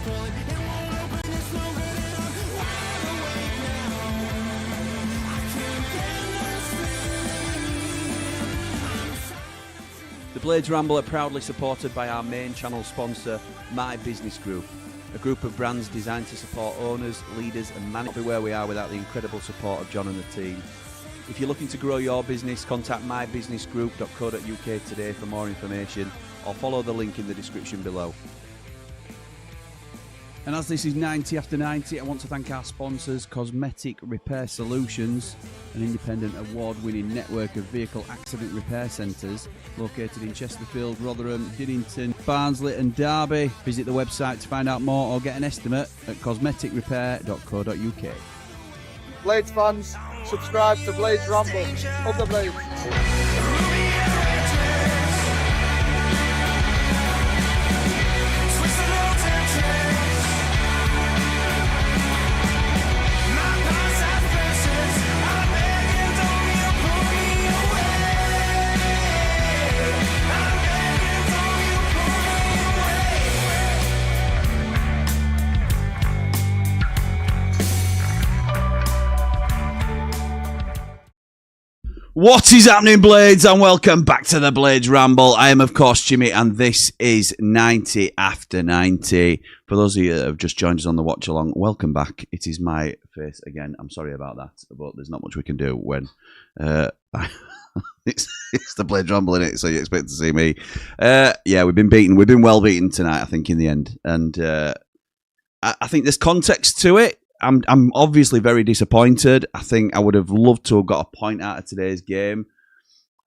The Blades Ramble are proudly supported by our main channel sponsor, My Business Group, a group of brands designed to support owners, leaders and managers where we are without the incredible support of John and the team. If you're looking to grow your business, contact mybusinessgroup.co.uk today for more information or follow the link in the description below. And as this is 90 after 90, I want to thank our sponsors, Cosmetic Repair Solutions, an independent award-winning network of vehicle accident repair centres located in Chesterfield, Rotherham, Dinnington, Barnsley and Derby. Visit the website to find out more or get an estimate at cosmeticrepair.co.uk. Blades fans, subscribe to Blades Ramble. Up the Blades. What is happening, Blades, and welcome back to the Blades Ramble. I am, of course, Jimmy, and this is 90 after 90. For those of you that have just joined us on the watch along, welcome back. It is my face again. I'm sorry about that, but there's not much we can do when it's the Blades Ramble, innit? So you expect to see me. Yeah, we've been beaten. We've been well beaten tonight, I think, in the end. And I think there's context to it. I'm obviously very disappointed. I think I would have loved to have got a point out of today's game.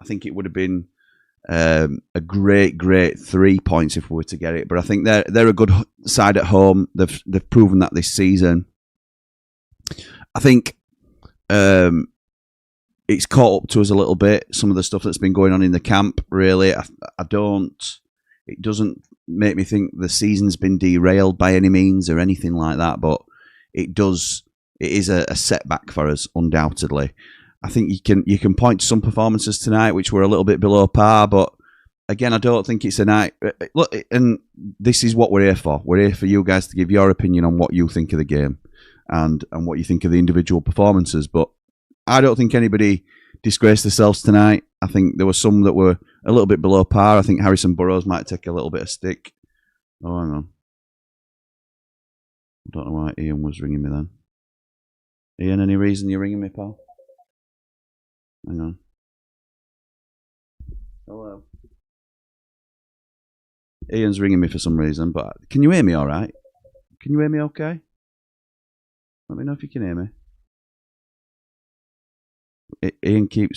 I think it would have been a great 3 points if we were to get it. But I think they're a good side at home. They've proven that this season. I think it's caught up to us a little bit. Some of the stuff that's been going on in the camp, really. It doesn't make me think the season's been derailed by any means or anything like that. But it is a setback for us, undoubtedly. I think you can point to some performances tonight which were a little bit below par, but again, I don't think it's a night. Look, and this is what we're here for. We're here for you guys to give your opinion on what you think of the game and what you think of the individual performances. But I don't think anybody disgraced themselves tonight. I think there were some that were a little bit below par. I think Harrison Burrows might take a little bit of stick. Oh, hang on. I don't know why Ian was ringing me then. Ian, any reason you're ringing me, pal? Hang on. Hello. Ian's ringing me for some reason, but can you hear me all right? Can you hear me okay? Let me know if you can hear me. Ian keep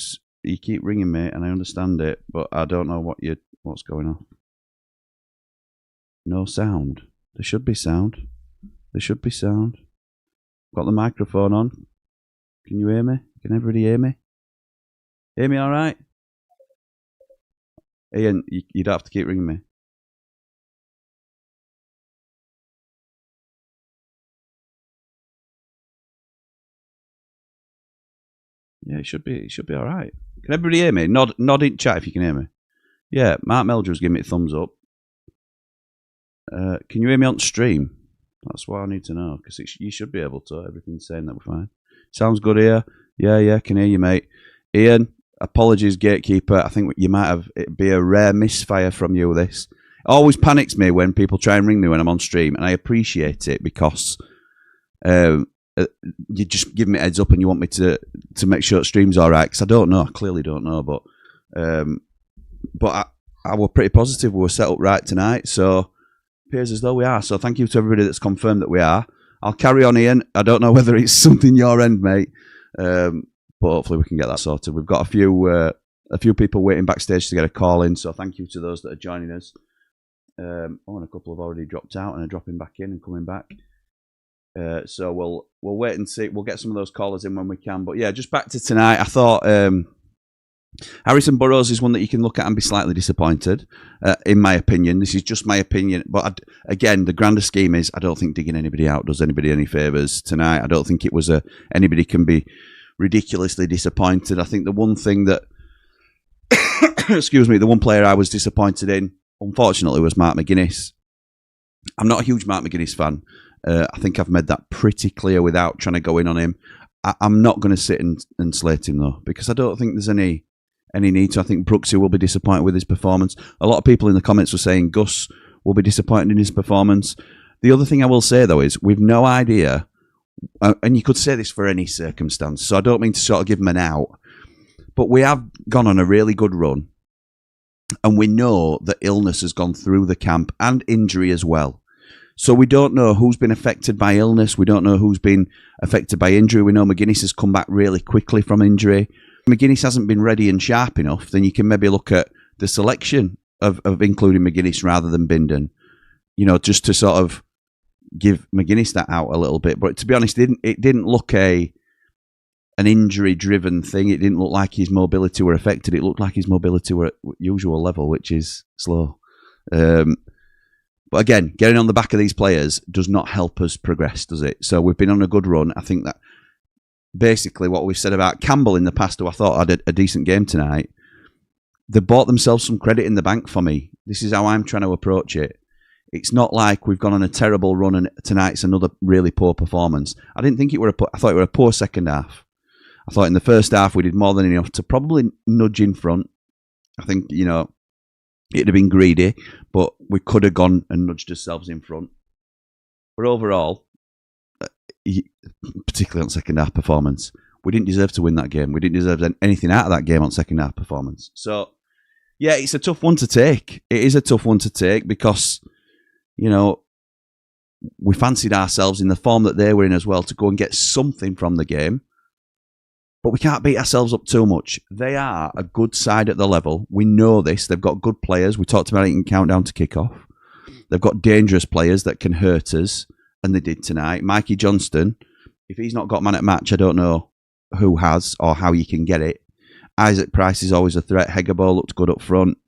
ringing me, and I understand it, but I don't know what's going on. No sound. There should be sound. There should be sound. Got the microphone on. Can you hear me? Can everybody hear me? Hear me all right? Ian, you don't have to keep ringing me. Yeah, it should be all right. Can everybody hear me? Nod in chat if you can hear me. Yeah, Mark Meldrew's giving me a thumbs up. Can you hear me on stream? That's what I need to know, because you should be able to. Everything's saying that we're fine. Sounds good here. Yeah, can hear you, mate. Ian, apologies, gatekeeper. I think you might have. It'd be a rare misfire from you, this. It always panics me when people try and ring me when I'm on stream, and I appreciate it because you just give me a heads up and you want me to make sure the stream's all right, because I don't know. I clearly don't know, but I were pretty positive we were set up right tonight, so appears as though we are. So thank you to everybody that's confirmed that we are. I'll carry on, Ian. I don't know whether it's something your end, mate, but hopefully we can get that sorted. We've got a few people waiting backstage to get a call in, so thank you to those that are joining us. And a couple have already dropped out and are dropping back in and coming back. So we'll wait and see. We'll get some of those callers in when we can. But yeah, just back to tonight. I thought Harrison Burrows is one that you can look at and be slightly disappointed, in my opinion. This is just my opinion. But again, the grander scheme is I don't think digging anybody out does anybody any favours tonight. I don't think it was anybody can be ridiculously disappointed. I think the one thing that, excuse me, the one player I was disappointed in, unfortunately, was Mark McGuinness. I'm not a huge Mark McGuinness fan. I think I've made that pretty clear without trying to go in on him. I'm not going to sit and slate him, though, because I don't think there's any need to. I think Brooksy will be disappointed with his performance. A lot of people in the comments were saying Gus will be disappointed in his performance. The other thing I will say, though, is we've no idea, and you could say this for any circumstance, so I don't mean to sort of give him an out, but we have gone on a really good run, and we know that illness has gone through the camp and injury as well. So we don't know who's been affected by illness. We don't know who's been affected by injury. We know McGuinness has come back really quickly from injury. McGuinness hasn't been ready and sharp enough, then you can maybe look at the selection of including McGuinness rather than Bindon, just to sort of give McGuinness that out a little bit. But to be honest, it didn't look an injury-driven thing. It didn't look like his mobility were affected. It looked like his mobility were at usual level, which is slow. But again, getting on the back of these players does not help us progress, does it? So we've been on a good run. I think that basically what we've said about Campbell in the past, who I thought had a decent game tonight, they bought themselves some credit in the bank for me. This is how I'm trying to approach it. It's not like we've gone on a terrible run and tonight's another really poor performance. I didn't think I thought it were a poor second half. I thought in the first half we did more than enough to probably nudge in front. I think, it'd have been greedy, but we could have gone and nudged ourselves in front. But overall, particularly on second half performance, we didn't deserve to win that game. We didn't deserve anything out of that game on second half performance. So, yeah, it's a tough one to take. It is a tough one to take because, we fancied ourselves in the form that they were in as well to go and get something from the game. But we can't beat ourselves up too much. They are a good side at the level. We know this. They've got good players. We talked about it in Countdown to Kickoff. They've got dangerous players that can hurt us, and they did tonight. Mikey Johnston, if he's not got man at match, I don't know who has or how you can get it. Isaac Price is always a threat. Hegabo looked good up front.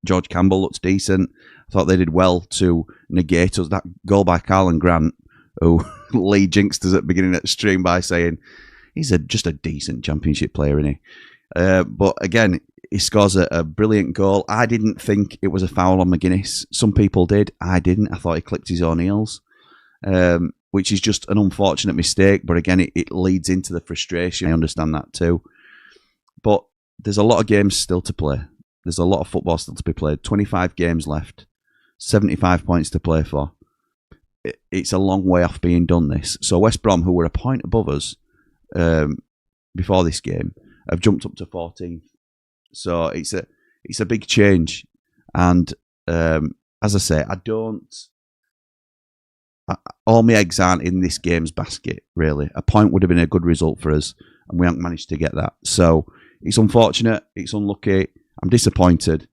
George Campbell looks decent. I thought they did well to negate us. That goal by Carlin Grant, who Lee jinxed us at the beginning of the stream by saying, he's just a decent championship player, isn't he? But again, he scores a brilliant goal. I didn't think it was a foul on McGuinness. Some people did. I didn't. I thought he clipped his own heels, which is just an unfortunate mistake. But again, it leads into the frustration. I understand that too. But there's a lot of games still to play. There's a lot of football still to be played. 25 games left. 75 points to play for. It's a long way off being done, this. So West Brom, who were a point above us, before this game, have jumped up to 14th. So it's a big change, and as I say, all my eggs aren't in this game's basket. Really, a point would have been a good result for us, and we haven't managed to get that. So it's unfortunate. It's unlucky. I'm disappointed,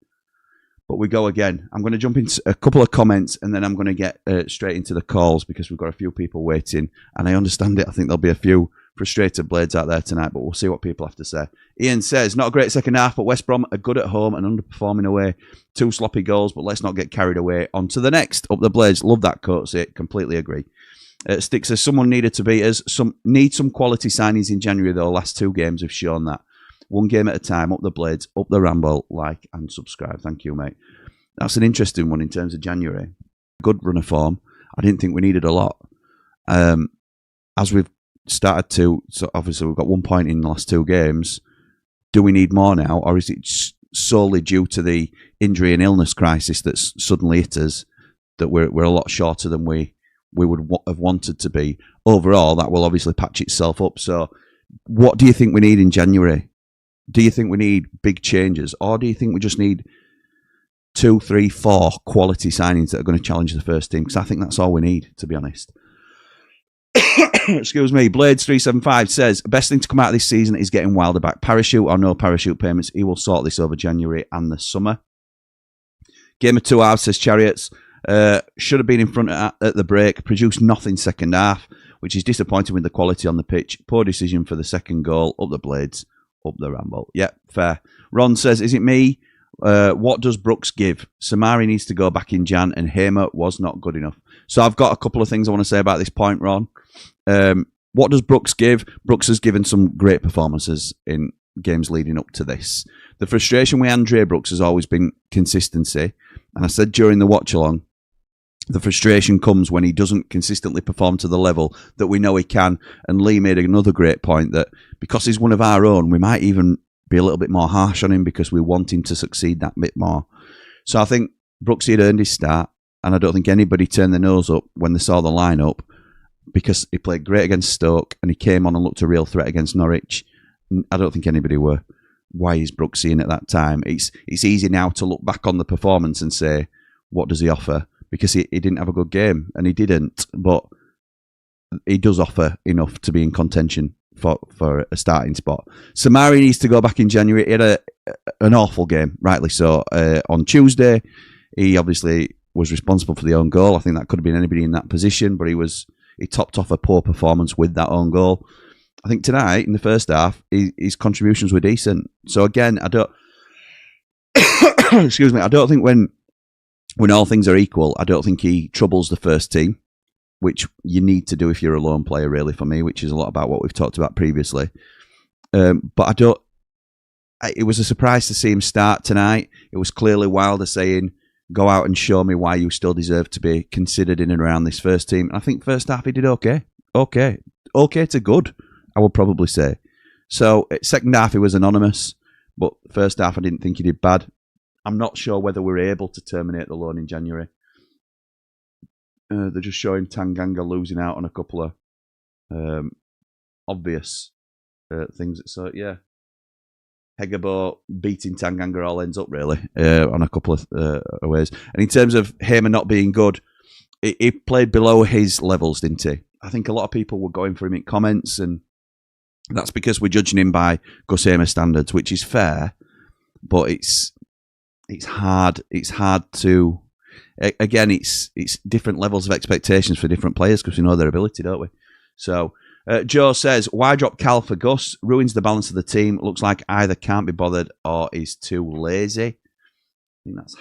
but we go again. I'm going to jump into a couple of comments, and then I'm going to get straight into the calls because we've got a few people waiting, and I understand it. I think there'll be a few frustrated Blades out there tonight, but we'll see what people have to say. Ian says, not a great second half, but West Brom are good at home and underperforming away. 2 sloppy goals, but let's not get carried away. On to the next. Up the Blades. Love that quote. Completely agree. Stick says, someone needed to beat us. Need some quality signings in January, though. Last 2 games have shown that. One game at a time. Up the Blades. Up the Ramble. Like and subscribe. Thank you, mate. That's an interesting one in terms of January. Good run of form. I didn't think we needed a lot. As we've started to, so obviously we've got 1 point in the last 2 games. Do we need more now, or is it solely due to the injury and illness crisis that's suddenly hit us that we're a lot shorter than we would have wanted to be? Overall, that will obviously patch itself up. So what do you think we need in January? Do you think we need big changes, or do you think we just need 2, 3, 4 quality signings that are going to challenge the first team? Because I think that's all we need, to be honest. Excuse me. Blades375 says, best thing to come out of this season is getting Wilder back. Parachute or no parachute payments. He will sort this over January and the summer. Game of 2 halves, says Chariots. Should have been in front at the break. Produced nothing second half, which is disappointing with the quality on the pitch. Poor decision for the second goal. Up the Blades. Up the Ramble. Yep, fair. Ron says, is it me? What does Brooks give? Samari needs to go back in Jan, and Hamer was not good enough. So I've got a couple of things I want to say about this point, Ron. What does Brooks give? Brooks has given some great performances in games leading up to this. The frustration with Andre Brooks has always been consistency. And I said during the watch-along, the frustration comes when he doesn't consistently perform to the level that we know he can. And Lee made another great point that because he's one of our own, we might even be a little bit more harsh on him because we want him to succeed that bit more. So I think Brooksy had earned his start, and I don't think anybody turned their nose up when they saw the lineup because he played great against Stoke and he came on and looked a real threat against Norwich. I don't think anybody were, why is Brooksy in at that time? It's easy now to look back on the performance and say, what does he offer? Because he didn't have a good game, and he didn't, but he does offer enough to be in contention for a starting spot. Samari needs to go back in January. He had an awful game, rightly so. On Tuesday, he obviously was responsible for the own goal. I think that could have been anybody in that position, but he topped off a poor performance with that own goal. I think tonight, in the first half, his contributions were decent. So again, I don't excuse me, I don't think when all things are equal, I don't think he troubles the first team, which you need to do if you're a lone player, really, for me, which is a lot about what we've talked about previously. But it was a surprise to see him start tonight. It was clearly Wilder saying, go out and show me why you still deserve to be considered in and around this first team. And I think first half he did okay. Okay to good, I would probably say. So second half he was anonymous, but first half I didn't think he did bad. I'm not sure whether we're able to terminate the loan in January. They're just showing Tanganga losing out on a couple of obvious things. So, yeah. Hegebo beating Tanganga all ends up, really, on a couple of ways. And in terms of Hamer not being good, he played below his levels, didn't he? I think a lot of people were going for him in comments, and that's because we're judging him by Gus Hamer standards, which is fair, but it's hard. It's hard to... Again, it's different levels of expectations for different players because we know their ability, don't we? So, Joe says, why drop Cal for Gus? Ruins the balance of the team. Looks like either can't be bothered or is too lazy. I think that's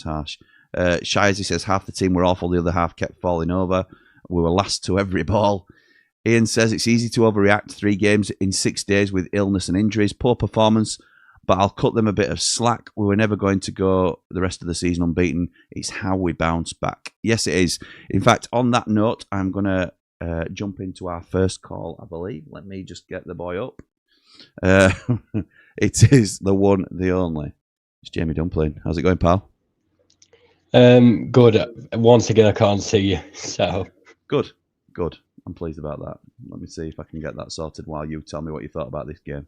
harsh. Shizy says, half the team were awful, the other half kept falling over. We were last to every ball. Ian says, it's easy to overreact. 3 games in 6 days with illness and injuries. Poor performance, but I'll cut them a bit of slack. We were never going to go the rest of the season unbeaten. It's how we bounce back. Yes, it is. In fact, on that note, I'm going to jump into our first call, I believe. Let me just get the boy up. It is the one, the only. It's Jamie Dumpling. How's it going, pal? Good. Once again, I can't see you, so... Good. I'm pleased about that. Let me see if I can get that sorted while you tell me what you thought about this game.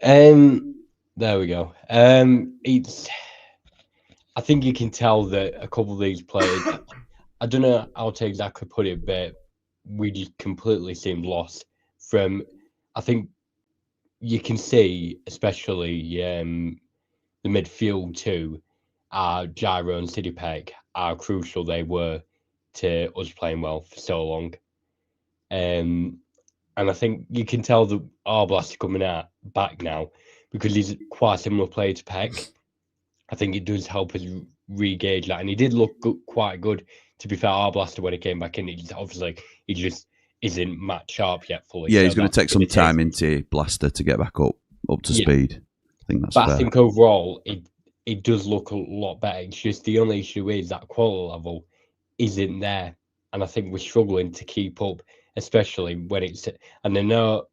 There we go. I think you can tell that a couple of these players, I don't know how to exactly put it, but we just completely seemed lost from, I think you can see, especially the midfield too, Gyro and City Peck, how crucial they were to us playing well for so long. And I think you can tell that Arblast is coming back now because he's quite a similar player to Peck. I think it does help us re-gauge that. And he did look quite good, to be fair, Arblaster, when he came back in. He just isn't match sharp yet fully. Yeah, he's going to take some time into Blaster to get back up to speed. I think that's fair. I think overall, it does look a lot better. It's just the only issue is that quality level isn't there. And I think we're struggling to keep up, especially when it's... And I know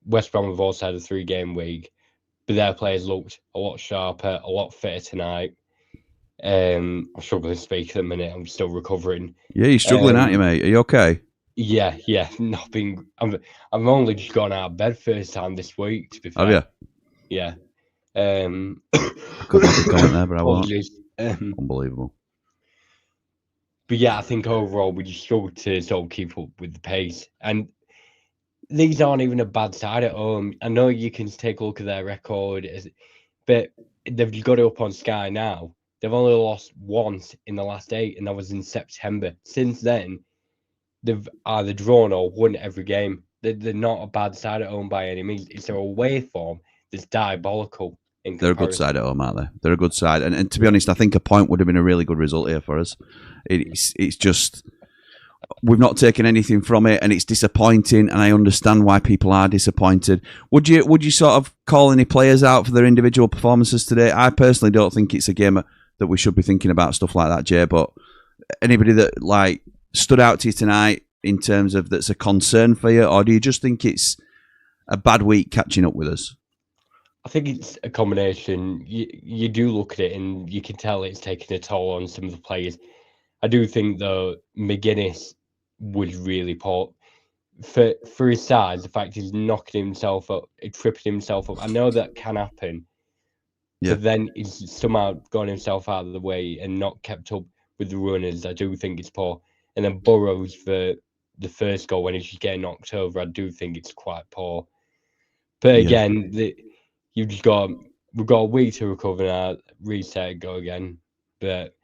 West Brom have also had a 3-game week, but their players looked a lot sharper, a lot fitter tonight. I'm struggling to speak at the minute. I'm still recovering. Yeah, you're struggling, aren't you, mate? Are you okay? Yeah. I've only just gone out of bed first time this week, to be fair. Have you? Yeah. I could make a comment there, but I won't. Unbelievable. But yeah, I think overall we just struggled to sort of keep up with the pace. And these aren't even a bad side at home. I know you can take a look at their record, but they've got it up on Sky now. They've only lost once in the last 8, and that was in September. Since then, they've either drawn or won every game. They're not a bad side at home by any means. It's their away form that's diabolical. They're a good side at home, aren't they? They're a good side. And to be honest, I think a point would have been a really good result here for us. It's just... We've not taken anything from it, and it's disappointing, and I understand why people are disappointed. Would you sort of call any players out for their individual performances today? I personally don't think it's a game that we should be thinking about stuff like that, Jay, but anybody that like stood out to you tonight in terms of that's a concern for you, or do you just think it's a bad week catching up with us? I think it's a combination. You do look at it and you can tell it's taking a toll on some of the players. I do think, though, McGuinness was really poor. For his size, the fact he's knocking himself up, tripping himself up. I know that can happen, but then he's somehow gone himself out of the way and not kept up with the runners. I do think it's poor. And then Burrows for the first goal when he's just getting knocked over, I do think it's quite poor. But again, we've got a week to recover now, reset, go again. But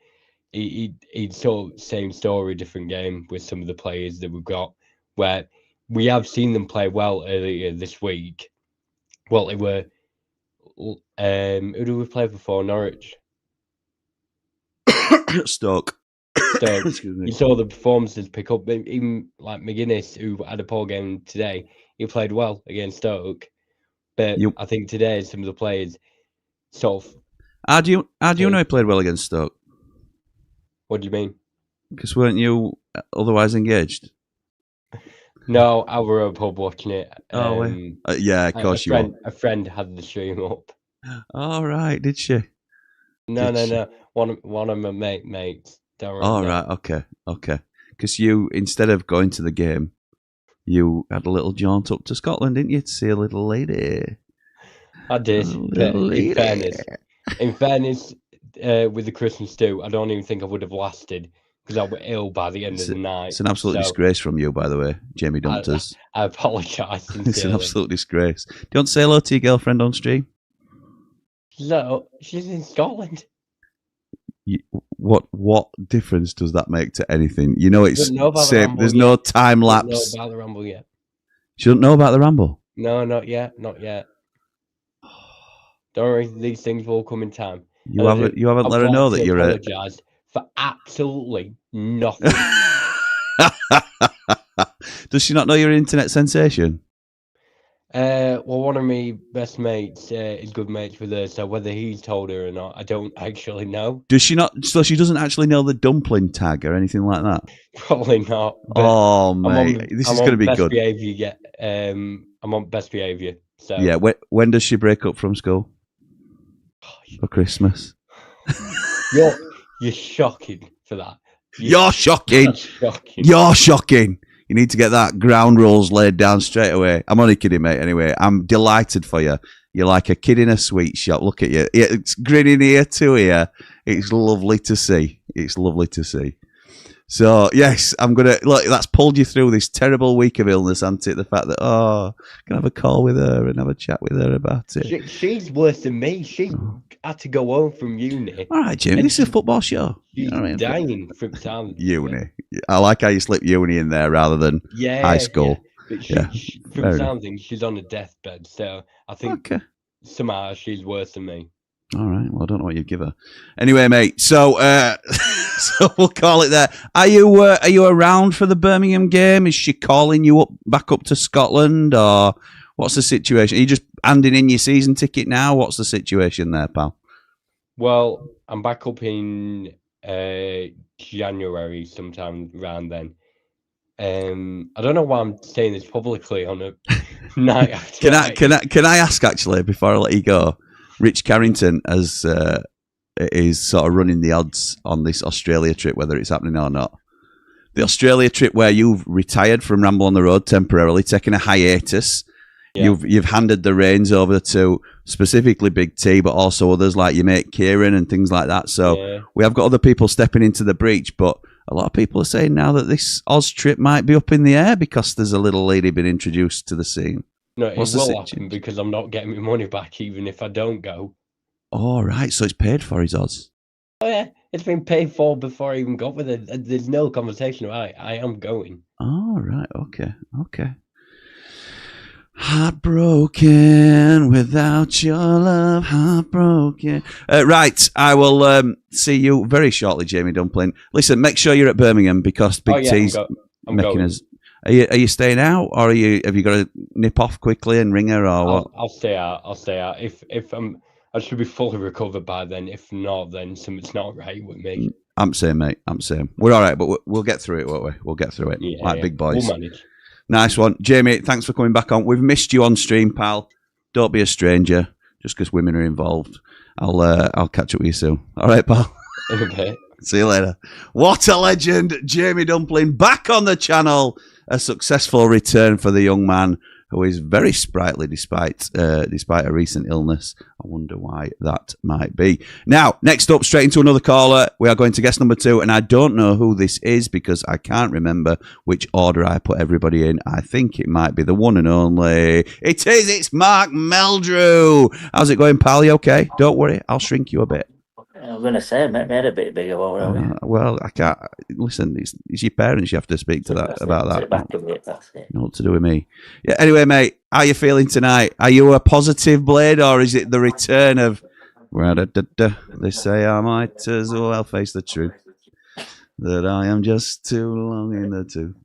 it's sort of same story, different game with some of the players that we've got, where we have seen them play well earlier this week. Well, they were. Who do we play before? Norwich. Stoke. Excuse me. You saw the performances pick up. Even like McGuinness, who had a poor game today, he played well against Stoke. But I think today some of the players sort of. How do you know he played well against Stoke? What do you mean? Because weren't you otherwise engaged? No, I were at a pub watching it. Yeah, of course you were. A friend had the stream up. All right, did she? No. One of my mates. All right, okay. Because you, instead of going to the game, you had a little jaunt up to Scotland, didn't you, to see a little lady? I did. In fairness, with the Christmas do, I don't even think I would have lasted because I was ill by the end of the night. It's an absolute disgrace from you, by the way, Jamie Dumpling. I apologise. It's an absolute disgrace. Do you want to say hello to your girlfriend on stream? No, she's in Scotland. What difference does that make to anything? You know, it's same. There's no time lapse. She doesn't know about the Ramble yet. She doesn't know about the Ramble? No, not yet. Not yet. Don't worry, these things will come in time. You haven't let her know that you're a... apologise for absolutely nothing. Does she not know you're an internet sensation? Well, one of my best mates is good mates with her, so whether he's told her or not, I don't actually know. Does she not? So she doesn't actually know the dumpling tag or anything like that? Probably not. Oh, mate, this is going to be good. Behaviour, I'm on best behaviour. So yeah, when does she break up from school? For Christmas. You're shocking for that. You're shocking. You're shocking. You need to get that ground rules laid down straight away. I'm only kidding, mate. Anyway, I'm delighted for you. You're like a kid in a sweet shop. Look at you. It's grinning ear to ear. It's lovely to see. It's lovely to see. So, yes, I'm going to... Look, that's pulled you through this terrible week of illness, hasn't it? The fact that, I can have a call with her and have a chat with her about it. She's worse than me. She had to go home from uni. All right, Jimmy, this is a football show. She's dying from talent. Uni. I like how you slip uni in there rather than high school. Yeah. But from sounding, she's on a deathbed, so I think somehow she's worse than me. All right. Well, I don't know what you'd give her. Anyway, mate. So, so we'll call it there. Are you around for the Birmingham game? Is she calling you back up to Scotland, or what's the situation? Are you just handing in your season ticket now? What's the situation there, pal? Well, I'm back up in January, sometime around then. I don't know why I'm saying this publicly on a night after. Can I ask actually before I let you go? Rich Carrington is sort of running the odds on this Australia trip, whether it's happening or not. The Australia trip where you've retired from Ramble on the Road temporarily, taking a hiatus. Yeah. You've handed the reins over to specifically Big T, but also others like your mate Kieran and things like that. So we have got other people stepping into the breach, but a lot of people are saying now that this Oz trip might be up in the air because there's a little lady been introduced to the scene. No, it will happen because I'm not getting my money back even if I don't go. All right, so it's paid for, his odds. Oh yeah, it's been paid for before I even got with it. There's no conversation about it. I am going. All right, okay. Heartbroken without your love, heartbroken. Right, I will see you very shortly, Jamie Dumpling. Listen, make sure you're at Birmingham because Big T's making us. Are you staying out, or have you got to nip off quickly and ring her, or what? I'll stay out. If I should be fully recovered by then. If not, then something's not right with me. I'm saying, mate. I'm saying. We're all right, but we'll get through it, won't we? We'll get through it. Like big boys. We'll manage. Nice one. Jamie, thanks for coming back on. We've missed you on stream, pal. Don't be a stranger just because women are involved. I'll catch up with you soon. All right, pal? Okay. See you later. What a legend. Jamie Dumpling back on the channel. A successful return for the young man who is very sprightly despite a recent illness. I wonder why that might be. Now, next up, straight into another caller. We are going to guest number 2, and I don't know who this is because I can't remember which order I put everybody in. I think it might be the one and only. It is. It's Mark Meldrew. How's it going, pal? You okay? Don't worry. I'll shrink you a bit. I was going to say, make me head a bit bigger. Well, I can't. Listen, it's your parents you have to speak to about that. Back a bit, that's it. Not what to do with me. Yeah. Anyway, mate, how are you feeling tonight? Are you a positive Blade, or is it the return of? They say I might as well face the truth that I am just too long in the tooth.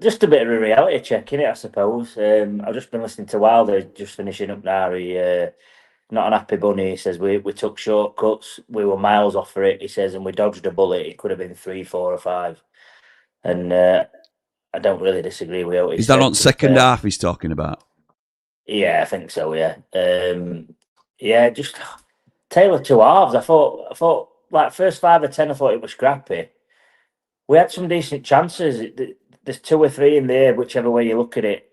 Just a bit of a reality check, innit, I suppose. I've just been listening to Wilder, just finishing up now. He, not an happy bunny. He says, we took shortcuts. We were miles off for it, he says, and we dodged a bullet. It could have been 3, 4 or 5. And I don't really disagree with what he Is said. that on second half he's talking about? Yeah, I think so, yeah. Yeah, just tale of two halves. I thought, like, first 5 or 10, I thought it was scrappy. We had some decent chances. There's 2 or 3 in there, whichever way you look at it,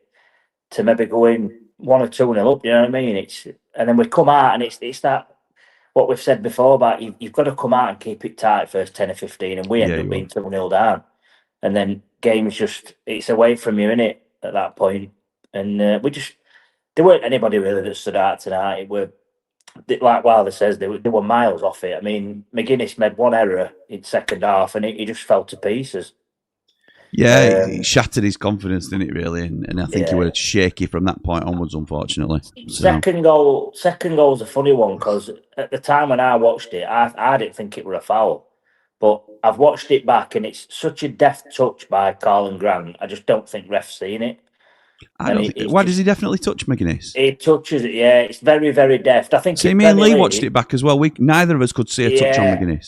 to maybe go in 1 or 2-0 up. You know what I mean? And then we come out, and it's that what we've said before about you've got to come out and keep it tight first 10 or 15, and we end up being 2-0 down, and then games it's away from you, innit, at that point. And there weren't anybody really that stood out tonight. It were, like Wilder says, they were miles off it. I mean, McGuinness made 1 error in second half, and he just fell to pieces. Yeah, it shattered his confidence, didn't it, really? And I think he was shaky from that point onwards, unfortunately. So. Second goal's a funny one, because at the time when I watched it, I didn't think it were a foul. But I've watched it back, and it's such a deft touch by Carlin Grant. I just don't think ref's seen it. Why does he definitely touch McGuinness? He touches it, yeah. It's very, very deft. I think. See, me and Lee watched it back as well. Neither of us could see a touch on McGuinness.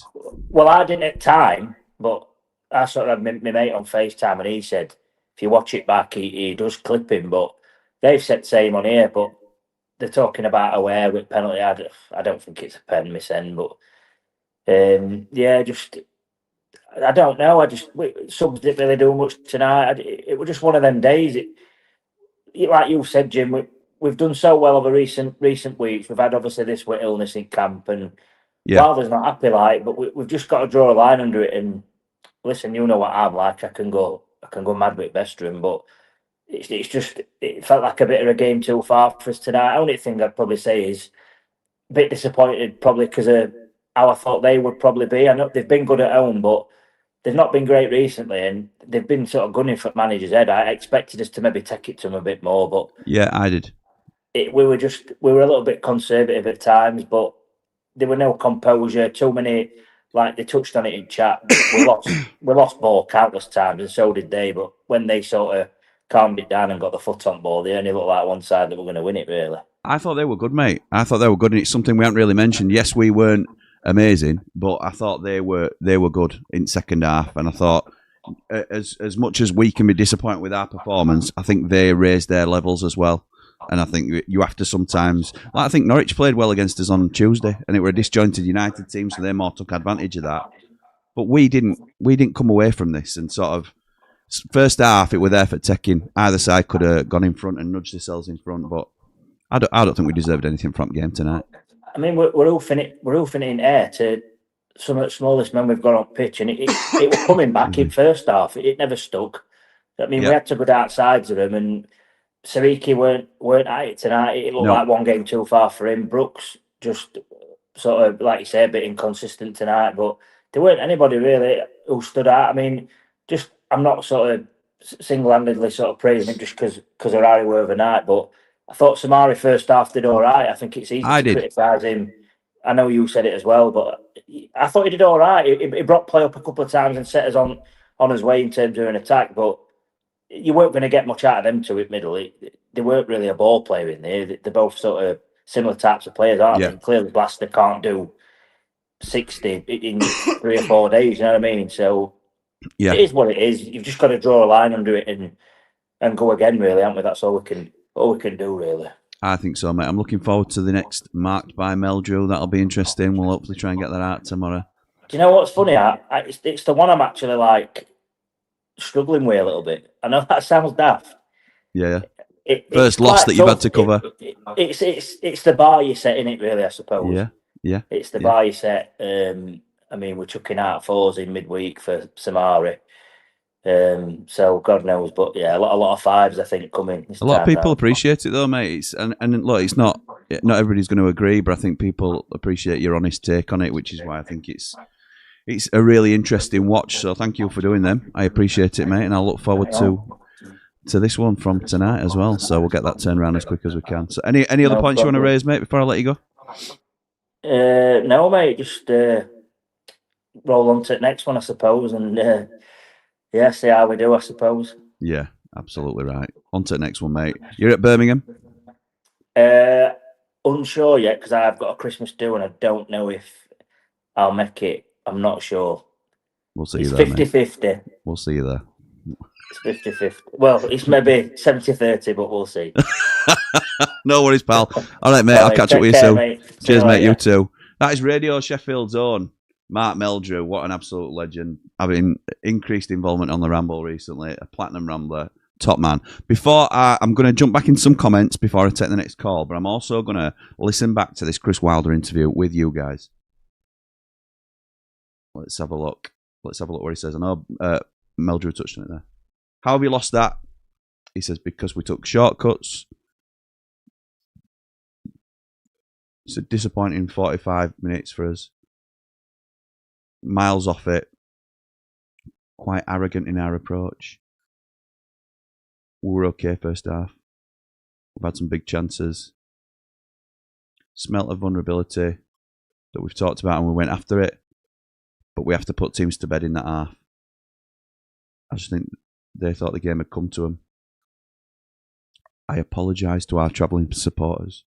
Well, I didn't at time, but I sort of had my mate on FaceTime, and he said if you watch it back, he does clip him. But they've said same on here, but they're talking about aware with penalty. I don't think it's a pen miss end, but just I don't know. Subs didn't really do much tonight. It was just one of them days. Like you said, Jim, we've done so well over recent weeks. We've had obviously this with illness in camp, and Wilder's not happy, but we've just got to draw a line under it. And listen, you know what I'm like. I can go mad with Bestrom, but it felt like a bit of a game too far for us tonight. Only thing I'd probably say is a bit disappointed, probably because of how I thought they would probably be. I know they've been good at home, but they've not been great recently, and they've been sort of gunning for manager's head. I expected us to maybe take it to them a bit more, but yeah, I did. We were a little bit conservative at times, but there were no composure. Too many, like they touched on it in chat. We lost ball countless times, and so did they. But when they sort of calmed it down and got the foot on ball, they only looked like one side that were going to win it. Really, I thought they were good, mate. I thought they were good, and it's something we haven't really mentioned. Yes, we weren't amazing, but I thought they were good in second half, and I thought as much as we can be disappointed with our performance, I think they raised their levels as well. And I think you have to sometimes, I think Norwich played well against us on Tuesday, and it were a disjointed United team, so they more took advantage of that. But we didn't come away from this, and sort of first half it were there for taking. Either side could have gone in front and nudged themselves in front, but I don't think we deserved anything from the game tonight. I mean, we're all finishing in air to some of the smallest men we've got on pitch, and it was coming back in first half. It never stuck. I mean, we had to go outsides of them, and Sariki weren't at it tonight. It looked like one game too far for him. Brooks just sort of, like you say, a bit inconsistent tonight, but there weren't anybody really who stood out. I mean, I'm not sort of single-handedly sort of praising him just because of how he were overnight, but I thought Samari first half did all right. I think it's easy to criticise him. I know you said it as well, but I thought he did all right. He brought play up a couple of times and set us on his way in terms of an attack, but you weren't going to get much out of them to it middle. They weren't really a ball player in there. They both sort of similar types of players, aren't Yeah. they? Clearly, Blaster can't do 60 in 3 or 4 days. You know what I mean? So Yeah. it is what it is. You've just got to draw a line under it and go again, really, haven't we? That's all we can do, really. I think so, mate. I'm looking forward to the next Marked by Meldrew. That'll be interesting. We'll hopefully try and get that out tomorrow. Do you know what's funny? It's the one I'm actually like struggling with a little bit. I know that sounds daft. Yeah. It's First loss quite that you've had tough. to cover. It's the bar you set in it, really, I suppose. Yeah. It's the bar you set. I mean, we're chucking out 4s in midweek for Samari. So God knows, but yeah, a lot of 5s I think coming. A lot of people appreciate it though, mate. And look, it's not everybody's going to agree, but I think people appreciate your honest take on it, which is why I think it's a really interesting watch. So thank you for doing them. I appreciate it, mate, and I'll look forward to this one from tonight as well. So we'll get that turned around as quick as we can. So any other points you want to raise, mate, before I let you go? No, mate. Just roll on to the next one, I suppose, and see how we do, I suppose. Yeah, absolutely right. On to the next one, mate. You're at Birmingham? Unsure yet, because I've got a Christmas do and I don't know if I'll make it. I'm not sure. We'll see It's you there, 50-50. mate. We'll see you there. It's 50-50. Well, it's maybe 70-30, but we'll see. No worries, pal. All right, mate. I'll catch up with you soon. Mate. Cheers, mate. You too. That is Radio Sheffield's own Mark Meldrew. What an absolute legend. Having increased involvement on the Ramble recently. A Platinum Rambler. Top man. Before I'm going to jump back in some comments before I take the next call, but I'm also going to listen back to this Chris Wilder interview with you guys. Let's have a look. Let's have a look where he says. I know Meldrew touched on it there. How have you lost that? He says, because we took shortcuts. It's a disappointing 45 minutes for us. Miles off it. Quite arrogant in our approach. We were okay first half. We've had some big chances. Smelt of vulnerability that we've talked about and we went after it. But we have to put teams to bed in that half. I just think they thought the game had come to them. I apologise to our travelling supporters.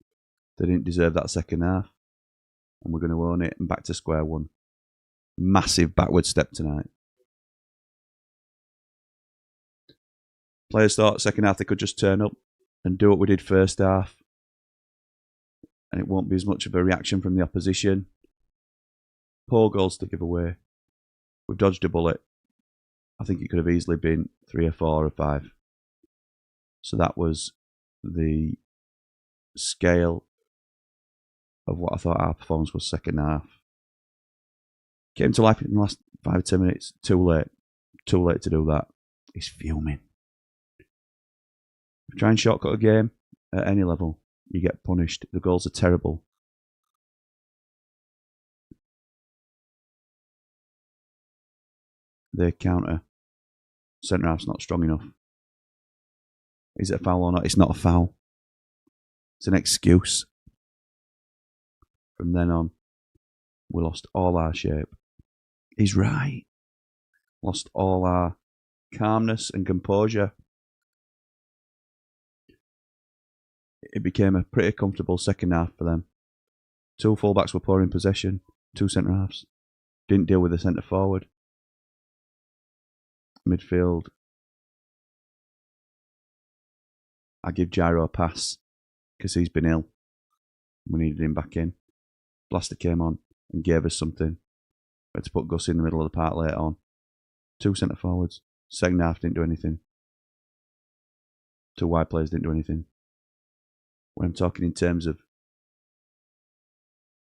They didn't deserve that second half. And we're going to own it and back to square one. Massive backward step tonight. Players thought second half they could just turn up and do what we did first half. And it won't be as much of a reaction from the opposition. Poor goals to give away. We've dodged a bullet. I think it could have easily been 3 or 4 or 5. So that was the scale of what I thought our performance was second half. Came to life in the last 5 or 10 minutes. Too late. Too late to do that. He's fuming. If you try and shortcut a game at any level, you get punished. The goals are terrible. They counter. Centre half's not strong enough. Is it a foul or not? It's not a foul. It's an excuse. From then on, we lost all our shape. He's right. Lost all our calmness and composure. It became a pretty comfortable second half for them. 2 fullbacks were poor in possession. 2 centre halves. Didn't deal with the centre forward. Midfield. I give Gyro a pass because he's been ill. We needed him back in. Blaster came on and gave us something. We had to put Gus in the middle of the park later on. 2 centre forwards. Second half didn't do anything. 2 wide players didn't do anything. When I'm talking in terms of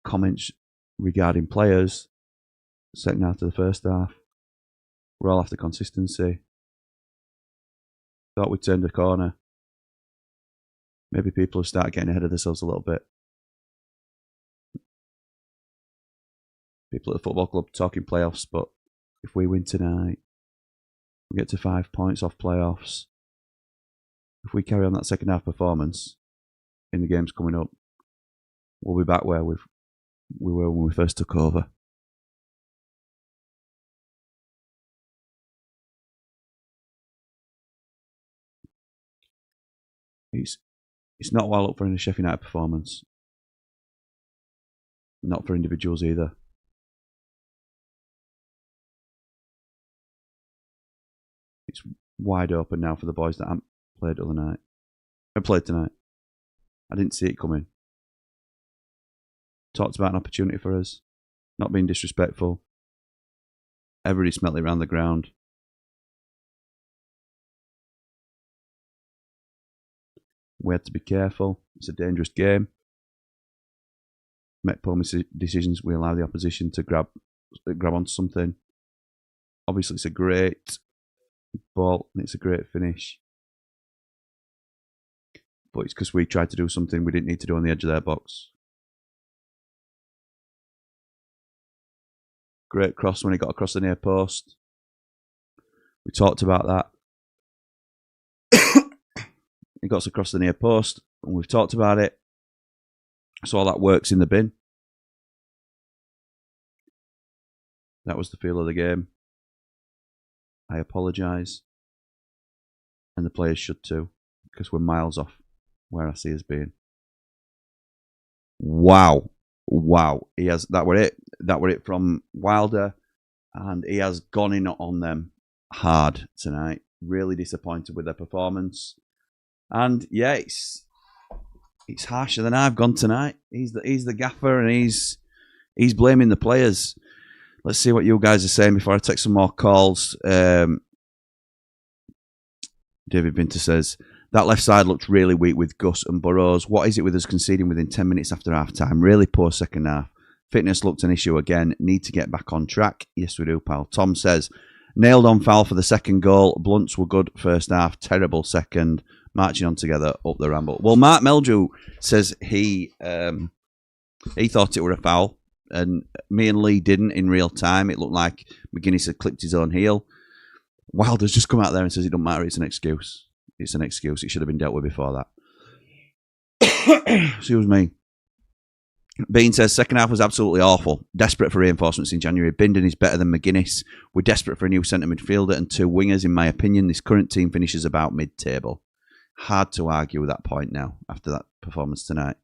comments regarding players, second half to the first half, we're all after consistency. Thought we turned a corner. Maybe people have started getting ahead of themselves a little bit. People at the football club talking playoffs, but if we win tonight, we get to 5 points off playoffs. If we carry on that second half performance in the games coming up, we'll be back where we were when we first took over. It's not well up for a Sheffield United performance. Not for individuals either. It's wide open now for the boys that haven't played the other night. I played tonight. I didn't see it coming. Talked about an opportunity for us. Not being disrespectful. Everybody smelt it around the ground. We had to be careful. It's a dangerous game. Make poor decisions. We allow the opposition to grab onto something. Obviously, it's a great ball and it's a great finish. But it's because we tried to do something we didn't need to do on the edge of their box. Great cross when he got across the near post. We talked about that. He got across the near post, and we've talked about it. So all that works in the bin. That was the feel of the game. I apologise. And the players should too, because we're miles off where I see us being. Wow. He has that were it from Wilder, and he has gone in on them hard tonight. Really disappointed with their performance. And yeah, it's harsher than I've gone tonight. He's the gaffer, and he's blaming the players. Let's see what you guys are saying before I take some more calls. David Binter says, that left side looked really weak with Gus and Burrows. What is it with us conceding within 10 minutes after half time? Really poor second half. Fitness looked an issue again. Need to get back on track. Yes, we do, pal. Tom says, nailed on foul for the second goal. Blunts were good first half. Terrible second. Marching on together up the Ramble. Well, Mark Meldrew says he thought it were a foul, and me and Lee didn't in real time. It looked like McGuinness had clipped his own heel. Wilder's just come out there and says it don't matter. It's an excuse. It's an excuse. It should have been dealt with before that. Excuse me. Bean says, second half was absolutely awful. Desperate for reinforcements in January. Bindon is better than McGuinness. We're desperate for a new centre midfielder and two wingers, in my opinion. This current team finishes about mid-table. Hard to argue with that point now after that performance tonight.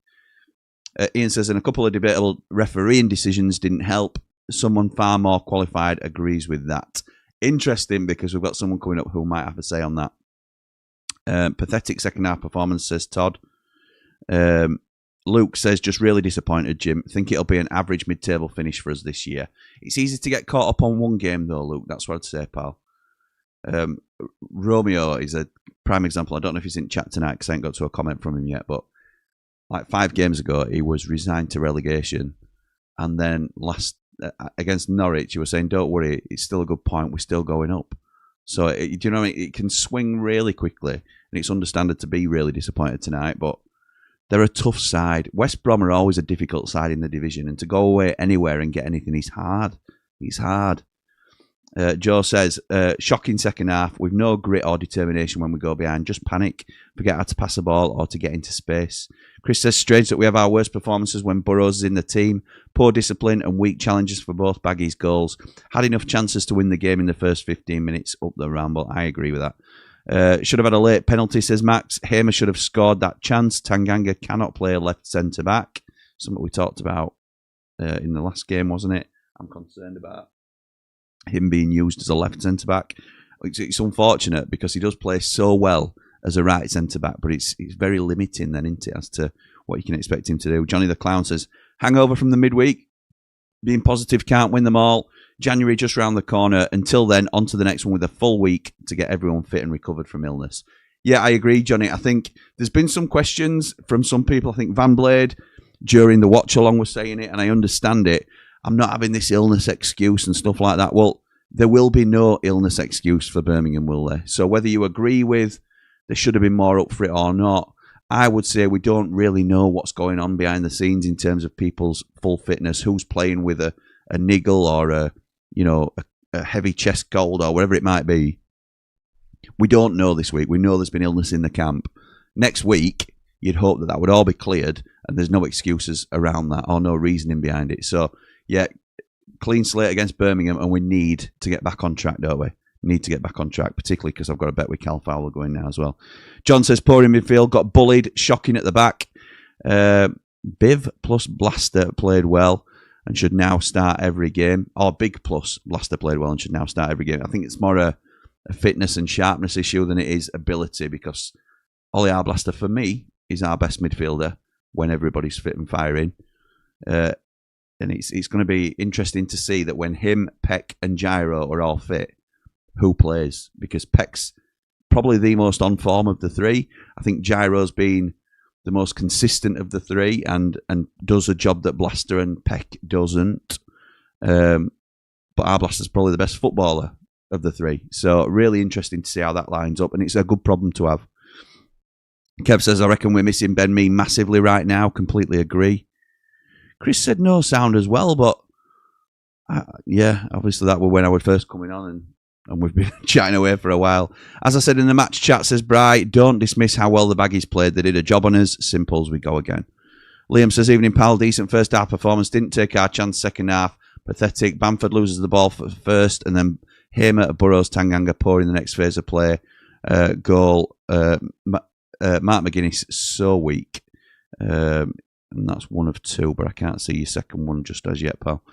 Ian says, and a couple of debatable refereeing decisions didn't help. Someone far more qualified agrees with that. Interesting, because we've got someone coming up who might have a say on that. Pathetic second half performance, says Todd. Luke says, just really disappointed, Jim. Think it'll be an average mid-table finish for us this year. It's easy to get caught up on one game though, Luke. That's what I'd say, pal. Romeo is a prime example. I don't know if he's in chat tonight because I ain't got to a comment from him yet, but like 5 games ago, he was resigned to relegation. And then last against Norwich, he was saying, don't worry, it's still a good point. We're still going up. So, do you know what I mean? It can swing really quickly, and it's understandable to be really disappointed tonight, but they're a tough side. West Brom are always a difficult side in the division, and to go away anywhere and get anything is hard. It's hard. Joe says, shocking second half with no grit or determination when we go behind. Just panic, forget how to pass a ball or to get into space. Chris says, strange that we have our worst performances when Burrows is in the team. Poor discipline and weak challenges for both Baggies' goals. Had enough chances to win the game in the first 15 minutes up the Ramble. I agree with that. Should have had a late penalty, says Max. Hamer should have scored that chance. Tanganga cannot play left centre-back. Something we talked about in the last game, wasn't it? I'm concerned about him being used as a left centre-back. It's unfortunate because he does play so well as a right centre-back, but it's very limiting then, isn't it, as to what you can expect him to do. Johnny the Clown says, hangover from the midweek. Being positive, can't win them all. January just round the corner. Until then, on to the next one with a full week to get everyone fit and recovered from illness. Yeah, I agree, Johnny. I think there's been some questions from some people. I think Van Blade, during the watch-along, was saying it, and I understand it. I'm not having this illness excuse and stuff like that. Well, there will be no illness excuse for Birmingham, will there? So whether you agree with there should have been more up for it or not, I would say we don't really know what's going on behind the scenes in terms of people's full fitness, who's playing with a niggle or a heavy chest cold or whatever it might be. We don't know this week. We know there's been illness in the camp. Next week, you'd hope that would all be cleared and there's no excuses around that or no reasoning behind it. So, yeah, clean slate against Birmingham, and we need to get back on track, don't we? Need to get back on track, particularly because I've got a bet with Cal Fowler going now as well. John says, poor in midfield, got bullied, shocking at the back. Biv plus Blaster played well and should now start every game. Or Big plus Blaster played well and should now start every game. I think it's more a fitness and sharpness issue than it is ability, because Ollie Blaster, for me, is our best midfielder when everybody's fit and firing. And it's going to be interesting to see that when him, Peck and Gyro are all fit, who plays, because Peck's probably the most on form of the three. I think Gyro's been the most consistent of the three and does a job that Blaster and Peck doesn't. But our Blaster's probably the best footballer of the three. So really interesting to see how that lines up, and it's a good problem to have. Kev says, I reckon we're missing Ben Mee massively right now. Completely agree. Chris said no sound as well, but yeah, obviously that was when I was first coming on, and we've been chatting away for a while. As I said in the match chat, says Bright, don't dismiss how well the Baggies played. They did a job on us. Simple as we go again. Liam says, evening pal, decent first half performance. Didn't take our chance second half. Pathetic. Bamford loses the ball first, and then Hamer, Burrows, Tanganga poor in the next phase of play. Goal. Mark McGuinness, so weak. And that's one of two, but I can't see your second one just as yet, pal.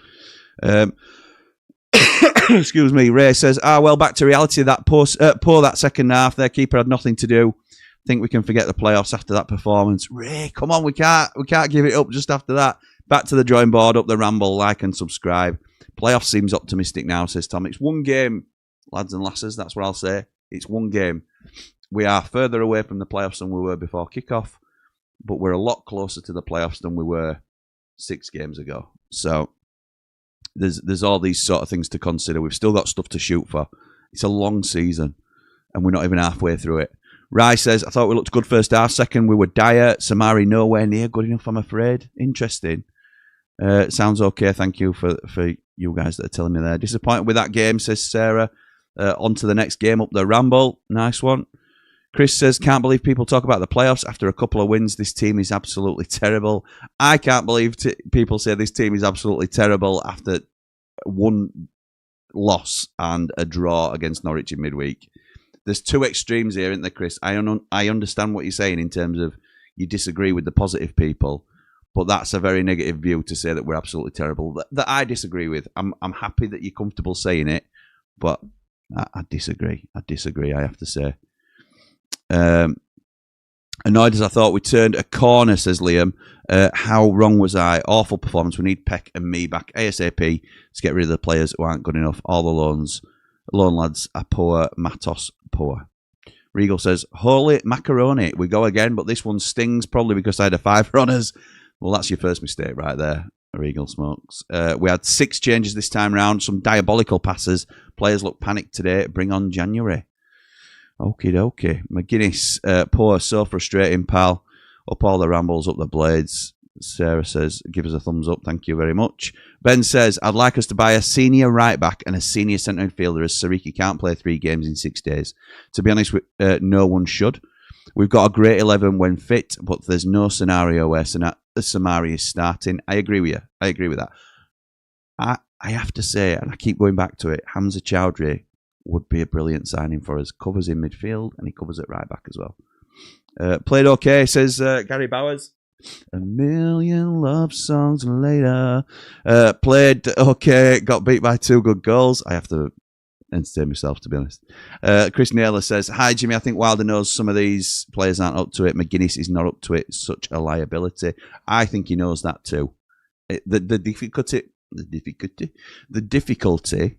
Excuse me. Ray says, well, back to reality. That poor that second half. Their keeper had nothing to do. Think we can forget the playoffs after that performance. Ray, come on, we can't give it up just after that. Back to the drawing board, up the Ramble, like and subscribe. Playoff seems optimistic now, says Tom. It's one game, lads and lasses, that's what I'll say. It's one game. We are further away from the playoffs than we were before kickoff, but we're a lot closer to the playoffs than we were 6 games ago. So there's all these sort of things to consider. We've still got stuff to shoot for. It's a long season, and we're not even halfway through it. Rai says, I thought we looked good first half. Second, we were dire. Samari nowhere near good enough, I'm afraid. Interesting. Sounds okay. Thank you for you guys that are telling me there. Disappointed with that game, says Sarah. On to the next game, up the Ramble. Nice one. Chris says, can't believe people talk about the playoffs after a couple of wins. This team is absolutely terrible. I can't believe people say this team is absolutely terrible after one loss and a draw against Norwich in midweek. There's two extremes here, isn't there, Chris? I understand what you're saying in terms of you disagree with the positive people, but that's a very negative view to say that we're absolutely terrible. That I disagree with. I'm happy that you're comfortable saying it, but I disagree. I have to say. Annoyed as I thought we turned a corner, says Liam. How wrong was I? Awful performance. We need Peck and me back ASAP to get rid of the players who aren't good enough. All the loan lads are poor. Matos poor. Regal says, holy macaroni. We go again, but this one stings probably because I had a 5 on us. Well, that's your first mistake right there, Regal Smokes. We had 6 changes this time round. Some diabolical passes. Players look panicked today. Bring on January. Okie dokie. McGuinness, poor, so frustrating, pal. Up all the Rambles, up the blades. Sarah says, give us a thumbs up. Thank you very much. Ben says, I'd like us to buy a senior right back and a senior centre midfielder as Sariki can't play 3 games in 6 days. To be honest, no one should. We've got a great 11 when fit, but there's no scenario where Samari is starting. I agree with you. I agree with that. I have to say, and I keep going back to it, Hamza Chowdhury would be a brilliant signing for us. Covers in midfield and he covers at right back as well. Played okay, says Gary Bowers. A million love songs later. Played okay, got beat by 2 good goals. I have to entertain myself, to be honest. Chris Naylor says, hi Jimmy, I think Wilder knows some of these players aren't up to it. McGuinness is not up to it. Such a liability. I think he knows that too. The difficulty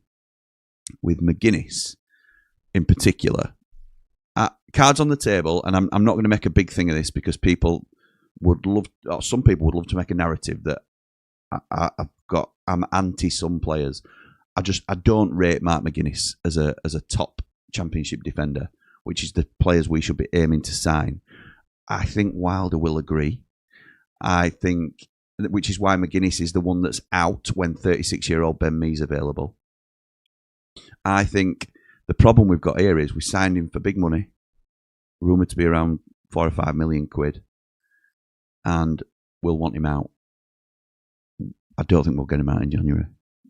with McGuinness in particular, cards on the table, and I'm not going to make a big thing of this because people would love, or some people would love to make a narrative that I'm anti some players. I don't rate Mark McGuinness as a top championship defender, which is the players we should be aiming to sign. I think Wilder will agree. I think, which is why McGuinness is the one that's out when 36-year-old Ben Mee's available. I think the problem we've got here is we signed him for big money, rumoured to be around 4 or 5 million quid, and we'll want him out. I don't think we'll get him out in January.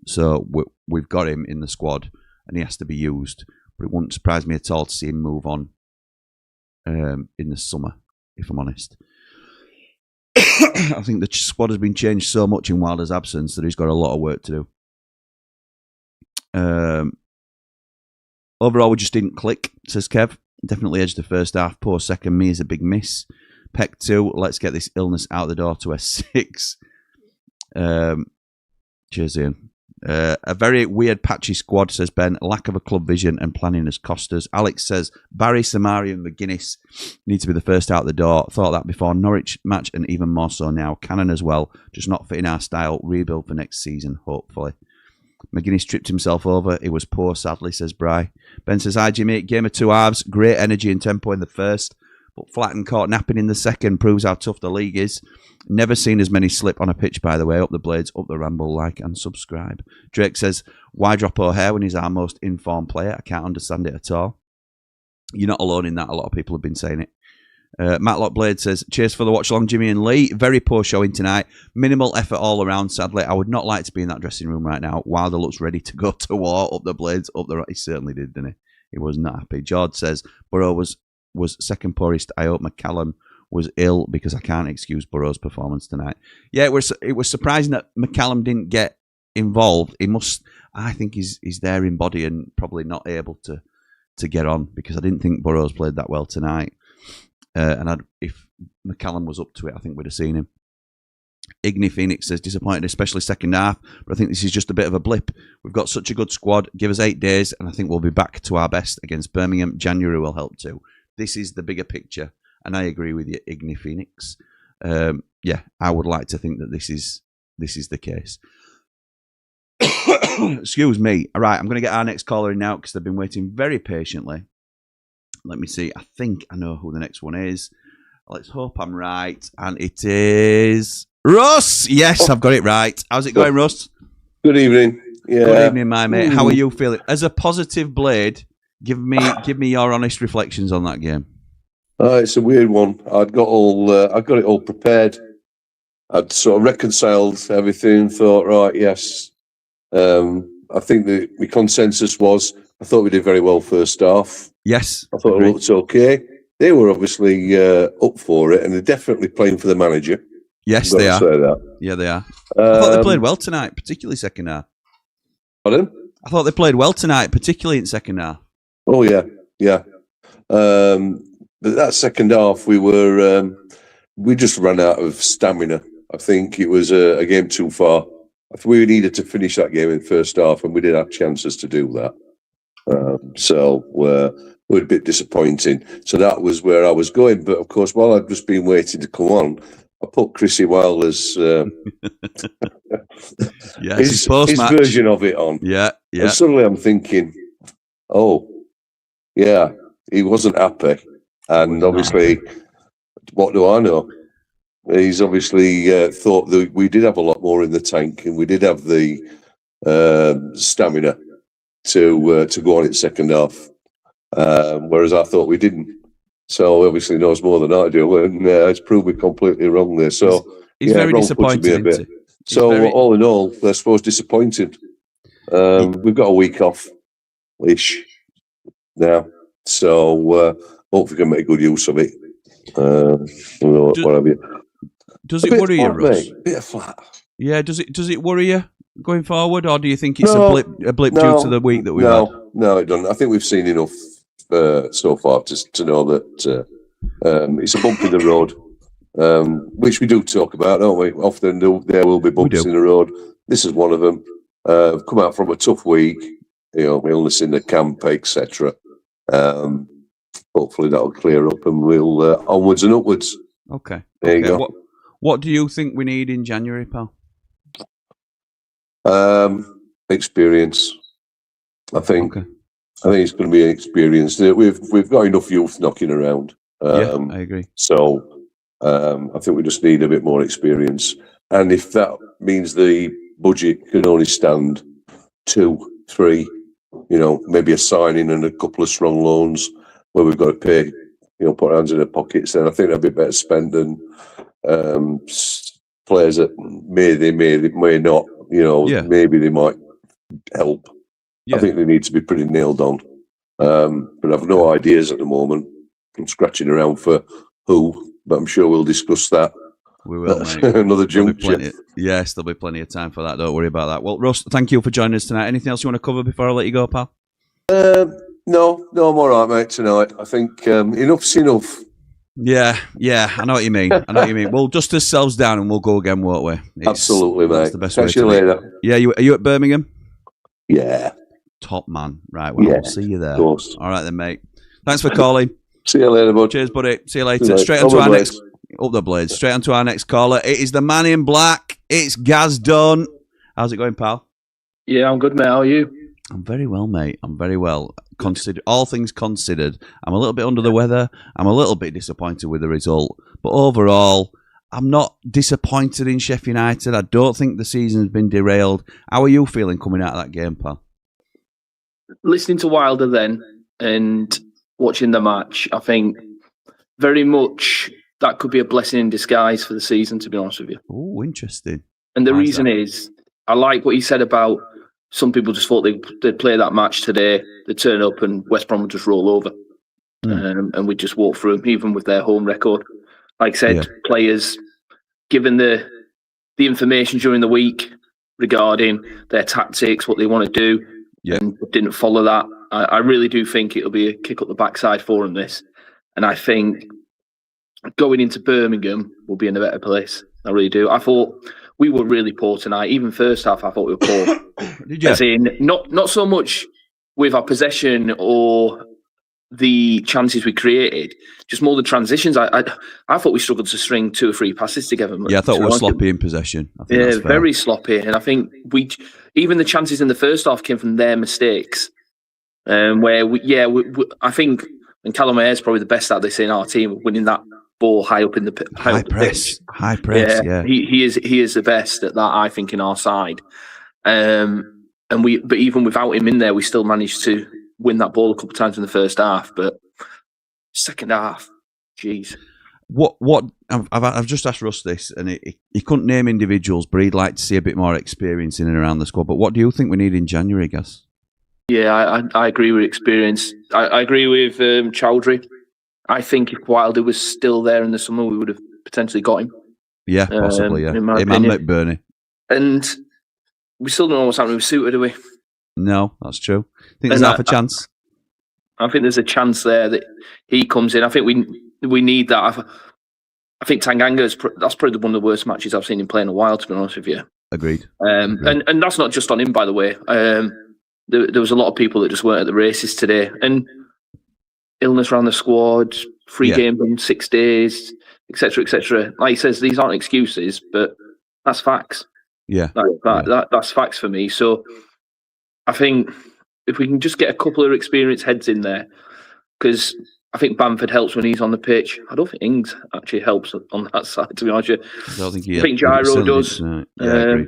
So we've got him in the squad, and he has to be used. But it wouldn't surprise me at all to see him move on in the summer, if I'm honest. I think the squad has been changed so much in Wilder's absence that he's got a lot of work to do. Overall, we just didn't click, says Kev. Definitely edged the first half. Poor second. Me is a big miss. Peck 2. Let's get this illness out the door to S6. Cheers, Ian. A very weird, patchy squad, says Ben. Lack of a club vision and planning has cost us. Alex says Barry, Samari and McGuinness need to be the first out the door. Thought that before. Norwich match and even more so now. Cannon as well. Just not fitting our style. Rebuild for next season, hopefully. McGuinness tripped himself over. It was poor, sadly, says Bry. Ben says, hi, Jimmy. Game of two halves. Great energy and tempo in the first, but flat and caught napping in the second. Proves how tough the league is. Never seen as many slip on a pitch, by the way. Up the Blades, up the Ramble, like and subscribe. Drake says, why drop O'Hare when he's our most informed player? I can't understand it at all. You're not alone in that. A lot of people have been saying it. Matlock Blade says, cheers for the watch along, Jimmy and Lee. Very poor showing tonight. Minimal effort all around, sadly. I would not like to be in that dressing room right now. Wilder looks ready to go to war. Up the Blades, up the right. He certainly did, didn't he? He was not happy. George says, Burrow was second poorest. I hope McCallum was ill because I can't excuse Burrow's performance tonight. Yeah, it was surprising that McCallum didn't get involved. I think he's there in body and probably not able to get on, because I didn't think Burrow's played that well tonight. If McCallum was up to it, I think we'd have seen him. Igny Phoenix says, disappointed, especially second half, but I think this is just a bit of a blip. We've got such a good squad. Give us 8 days, and I think we'll be back to our best against Birmingham. January will help too. This is the bigger picture, and I agree with you, Igny Phoenix. Yeah, I would like to think that this is the case. Excuse me. All right, I'm going to get our next caller in now because they've been waiting very patiently. Let me see. I think I know who the next one is. Let's hope I'm right. And it is Russ. Yes, I've got it right. How's it going, Russ? Good evening. Yeah. Good evening, my mate. How are you feeling? As a positive Blade, give me your honest reflections on that game. It's a weird one. I got it all prepared. I'd sort of reconciled everything. Thought, right, yes. I think the consensus was I thought we did very well first half. Yes, I thought it looked okay. They were obviously up for it, and they're definitely playing for the manager. Yes, they are. Say that. Yeah, they are. I thought they played well tonight, particularly second half. Pardon? I thought they played well tonight, particularly in second half. Oh yeah. But that second half, we just ran out of stamina. I think it was a game too far. I think we needed to finish that game in first half, and we did have chances to do that. So we're a bit disappointing. So that was where I was going. But of course, while I'd just been waiting to come on, I put Chrissy Wilder's his version of it on. Yeah. And suddenly I'm thinking, oh, yeah, he wasn't happy. And obviously, what do I know? He's obviously thought that we did have a lot more in the tank, and we did have the stamina to go on it second half, whereas I thought we didn't. So obviously knows more than I do, and it's proved me completely wrong there. So he's very disappointed. So all in all, I suppose disappointed. We've got a week off-ish now, so hopefully we can make good use of it. What have you? Does it worry you, Russ? A bit of flat. Yeah, does it worry you going forward, or do you think it's a blip due to the week that we've had? No, it doesn't. I think we've seen enough so far to know that it's a bump in the road, which we do talk about, don't we? Often there will be bumps in the road. This is one of them. Come out from a tough week, illness in the camp, etc. Hopefully that'll clear up, and we'll onwards and upwards. Okay. There you go. What do you think we need in January, pal? Experience. I think it's going to be an experience. We've got enough youth knocking around. Yeah, I agree. So I think we just need a bit more experience. And if that means the budget can only stand 2, 3, maybe a signing and a couple of strong loans where we've got to pay, put our hands in their pockets, then I think that'd be better spent than players that may not, maybe they might help. Yeah. I think they need to be pretty nailed on. But I've no ideas at the moment. I'm scratching around for who, but I'm sure we'll discuss that We will, mate. Another juncture. Yes, there'll be plenty of time for that. Don't worry about that. Well, Russ, thank you for joining us tonight. Anything else you want to cover before I let you go, pal? No, I'm all right, mate, tonight. I think enough's enough. Yeah, I know what you mean. We'll dust ourselves down and we'll go again, won't we? Absolutely, mate. The best Catch you later. Yeah, are you at Birmingham? Yeah. Top man. Right, well, I'll see you there. All right then, mate. Thanks for calling. See you later, bud. Cheers, buddy. See you later. Straight on to our next... Up the blades. Straight on to our next caller. It is the man in black. It's Gaz Dunn. How's it going, pal? Yeah, I'm good, mate. How are you? I'm very well, mate. I'm very well. All things considered, I'm a little bit under the weather. I'm a little bit disappointed with the result. But overall, I'm not disappointed in Sheffield United. I don't think the season's been derailed. How are you feeling coming out of that game, pal? Listening to Wilder then and watching the match, I think very much that could be a blessing in disguise for the season, to be honest with you. Oh, interesting. And the reason is, I like what he said about some people just thought they'd play that match today, they'd turn up and West Brom would just roll over. And we'd just walk through them, even with their home record. Like I said, players, given the information during the week regarding their tactics, what they want to do, and didn't follow that, I really do think it'll be a kick up the backside for them, this. And I think going into Birmingham will be in a better place. I really do. I thought we were really poor tonight. Even first half, I thought we were poor. Did you? As in, not so much with our possession or the chances we created, just more the transitions. I thought we struggled to string 2 or 3 passes together. Yeah, I thought we were sloppy in possession. I think that's fair. Very sloppy. And I think even the chances in the first half came from their mistakes. Where I think, and Callum Ayre's probably the best at this in our team, winning that ball high up in the high press. Yeah. He is the best at that, I think, in our side. But even without him in there, we still managed to win that ball a couple of times in the first half. But second half, jeez. What I've just asked Russ this, and he couldn't name individuals, but he'd like to see a bit more experience in and around the squad. But what do you think we need in January, Gus? Yeah, I agree with experience. I agree with Chowdhury. I think if Wilder was still there in the summer, we would have potentially got him. Yeah, possibly, Him and McBurney. And we still don't know what's happening with Suter, do we? No, that's true. Think there's half a chance? I think there's a chance there that he comes in. I think we need that. I think Tanganga's that's probably one of the worst matches I've seen him play in a while, to be honest with you. Agreed. And that's not just on him, by the way. There was a lot of people that just weren't at the races today. And illness around the squad, free game in 6 days, etc., etc. Like he says, these aren't excuses, but that's facts. Yeah. That's facts for me. So I think if we can just get a couple of experienced heads in there, because I think Bamford helps when he's on the pitch. I don't think Ings actually helps on that side, to be honest with you. I think Gyro does. I agree.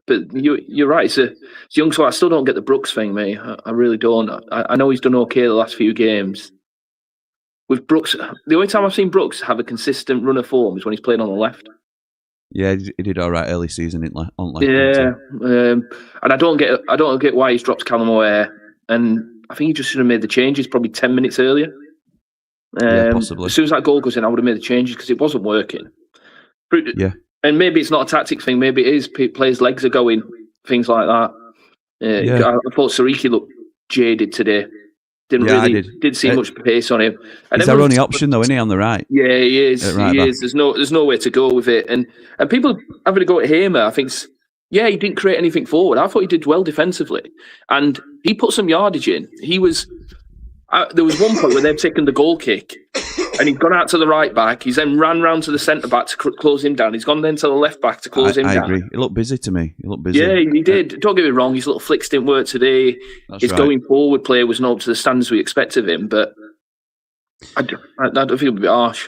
But you're right. It's a young squad. I still don't get the Brooks thing, mate. I really don't. I know he's done okay the last few games. With Brooks, the only time I've seen Brooks have a consistent run of form is when he's playing on the left. Yeah, he did all right early season on left. Yeah, and I don't get why he's dropped Callum Ayre, and I think he just should have made the changes probably 10 minutes earlier. Possibly. As soon as that goal goes in, I would have made the changes because it wasn't working. Yeah. And maybe it's not a tactics thing. Maybe it is players' legs are going, things like that. I thought Sariki looked jaded today. Didn't see much pace on him. And he's our only option, though, isn't he, on the right? Yeah, he is. He is. There's no way to go with it. And people having to go at Hamer, I think, he didn't create anything forward. I thought he did well defensively. And he put some yardage in. He was... there was one point where they've taken the goal kick and he's gone out to the right back. He's then ran round to the centre back to close him down. He's gone then to the left back to close him down. I agree. He looked busy to me. Yeah, he did. Don't get me wrong. His little flicks didn't work today. His going forward play was not up to the standards we expect of him. But I don't feel a bit harsh.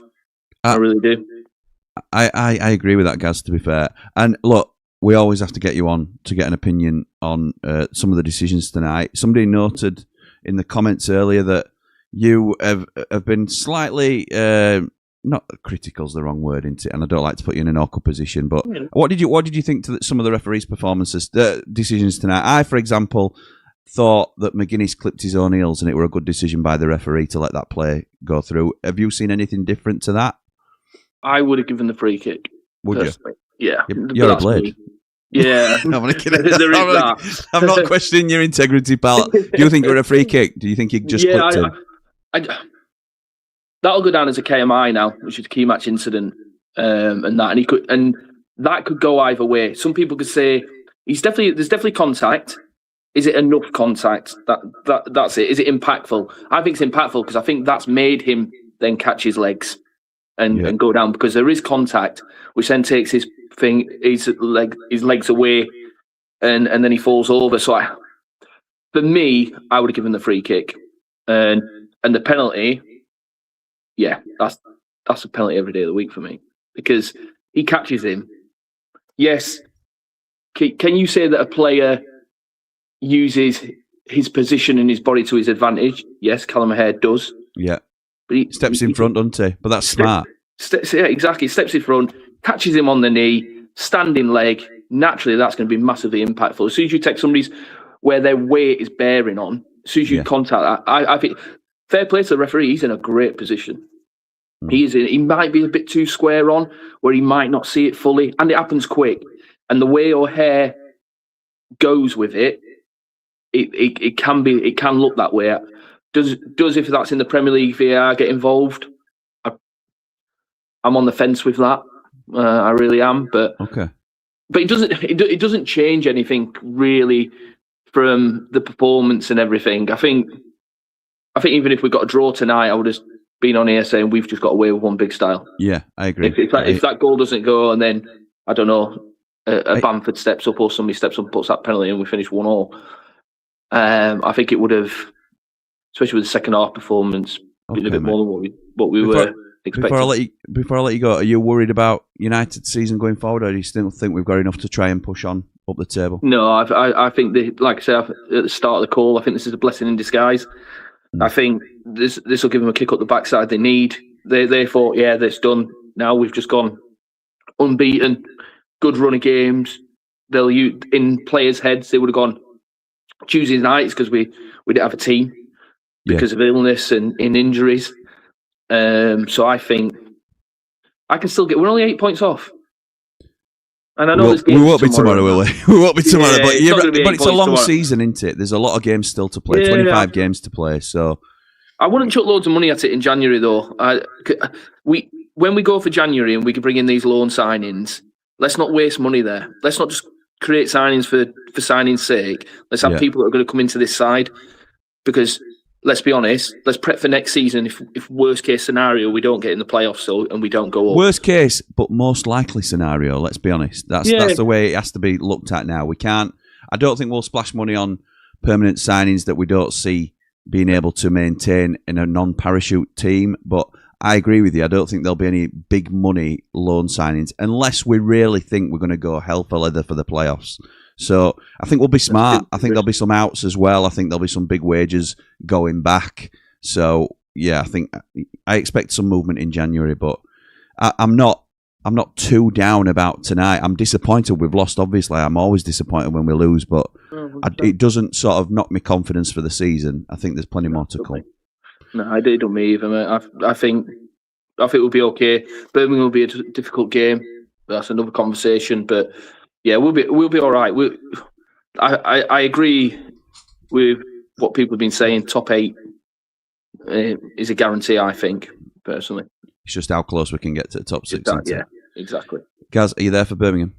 I really do. I agree with that, Gaz, to be fair. And look, we always have to get you on to get an opinion on some of the decisions tonight. Somebody noted in the comments earlier that you have been slightly not critical is the wrong word, isn't it? And I don't like to put you in an awkward position, but what did you think to some of the referees' performances, decisions tonight? I, for example, thought that McGuinness clipped his own heels, and it were a good decision by the referee to let that play go through. Have you seen anything different to that? I would have given the free kick. Would you? Personally. Yeah. You're a blade. Yeah. I'm only kidding. There is that. I'm not questioning your integrity, pal. Do you think you're a free kick? Do you think you just clipped him? That'll go down as a KMI now, which is a key match incident, and that could go either way. Some people could say there's definitely contact. Is it enough contact? That's it. Is it impactful? I think it's impactful because I think that's made him then catch his legs and go down, because there is contact, which then takes his legs away, and then he falls over. So for me, I would have given the free kick, and the penalty. Yeah, that's a penalty every day of the week for me, because he catches him. Yes, can you say that a player uses his position and his body to his advantage? Yes, Callum Hare does. Yeah, but he steps in front, doesn't he? But that's smart. Yeah, exactly. Steps in front, catches him on the knee, standing leg. Naturally, that's going to be massively impactful. As soon as you take somebody's where their weight is bearing on, as soon as you contact that, I think fair play to the referee. He's in a great position. He might be a bit too square on, where he might not see it fully, and it happens quick. And the way your hair goes with it, it can look that way. Does if that's in the Premier League VAR get involved? I'm on the fence with that. I really am, but it doesn't change anything really from the performance and everything. I think even if we got a draw tonight, I would have been on here saying we've just got away with one big style. Yeah, I agree. If that goal doesn't go, and then I don't know, a Bamford steps up or somebody steps up and puts that penalty and we finish 1-1, I think it would have, especially with the second half performance, been a bit more than what we were expecting. Before I let you go, are you worried about United's season going forward, or do you still think we've got enough to try and push on up the table? No, I think like I said at the start of the call, I think this is a blessing in disguise. I think this will give them a kick up the backside they need. They thought, yeah, that's done. Now we've just gone unbeaten, good run of games. They'll use, in players' heads, they would have gone Tuesday nights because we didn't have a team because of illness and injuries. So I think I can still get. We're only 8 points off. And I know we won't be tomorrow, will we? We won't be tomorrow, but it's a long tomorrow. Season, isn't it? There's a lot of games still to play, 25 games to play. So I wouldn't chuck loads of money at it in January, though. When we go for January and we can bring in these loan signings, let's not waste money there. Let's not just create signings for signing's sake. Let's have people that are going to come into this side, because let's be honest, let's prep for next season. If worst case scenario, we don't get in the playoffs and we don't go up. Worst case, but most likely scenario, let's be honest. That's the way it has to be looked at now. I don't think we'll splash money on permanent signings that we don't see being able to maintain in a non-parachute team. But I agree with you. I don't think there'll be any big money loan signings unless we really think we're going to go hell for leather for the playoffs. So I think we'll be smart. I think there'll be some outs as well. I think there'll be some big wages going back. So yeah, I expect some movement in January, but I'm not too down about tonight. I'm disappointed we've lost. Obviously, I'm always disappointed when we lose, but it doesn't sort of knock me confidence for the season. I think there's plenty more to come. No, it don't me either, mate. I think we'll be okay. Birmingham will be a difficult game. That's another conversation, but. Yeah, we'll be all right. I agree with what people have been saying. Top 8 is a guarantee, I think, personally. It's just how close we can get to the top 6. Yeah, exactly. Gaz, are you there for Birmingham?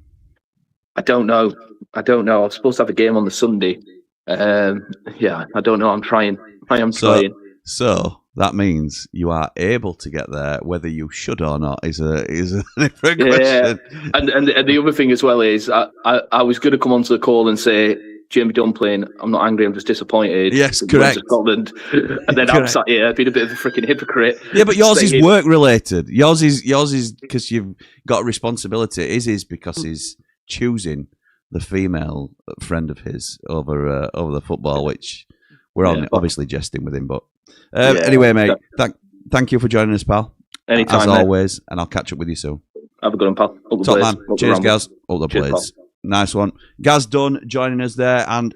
I don't know. I was supposed to have a game on the Sunday. Yeah, I don't know. I'm trying. I am trying. So that means you are able to get there. Whether you should or not is a different question. And the other thing as well is I was going to come onto the call and say, Jamie Dumpling, I'm not angry, I'm just disappointed. Yes, correct. Scotland. And then I'm sat here being a bit of a freaking hypocrite. Yeah, but yours is work related. Yours is because you've got a responsibility. His is because he's choosing the female friend of his over the football, which we're obviously jesting with him, but. Anyway, mate, thank you for joining us, pal. Anytime, as always, and I'll catch up with you soon. Have a good one, pal. Top man. Cheers, Gaz. All the players. Nice one. Gaz Dunn joining us there, and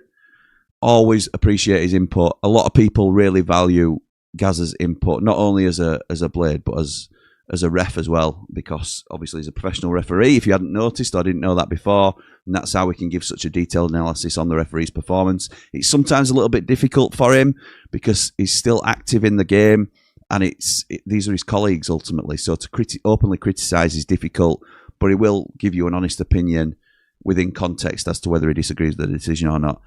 always appreciate his input. A lot of people really value Gaz's input, not only as a blade, but as as a ref as well, because obviously he's a professional referee. If you hadn't noticed or didn't know that before, and that's how we can give such a detailed analysis on the referee's performance. It's sometimes a little bit difficult for him because he's still active in the game, and these are his colleagues ultimately. So to openly criticise is difficult, but he will give you an honest opinion within context as to whether he disagrees with the decision or not.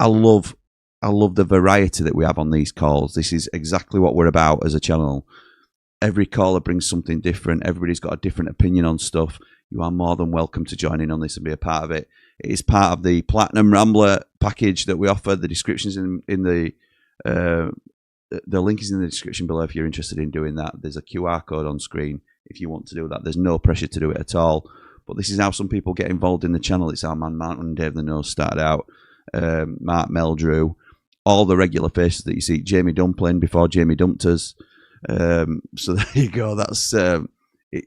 I love the variety that we have on these calls. This is exactly what we're about as a channel. Every caller brings something different. Everybody's got a different opinion on stuff. You are more than welcome to join in on this and be a part of it. It is part of the Platinum Rambler package that we offer. The description's in the link is in the description below if you're interested in doing that. There's a QR code on screen if you want to do that. There's no pressure to do it at all. But this is how some people get involved in the channel. It's how Man Mountain, Dave the Nose started out, Mark Meldrew, all the regular faces that you see, Jamie Dumpling before Jamie dumped us. So there you go. That's I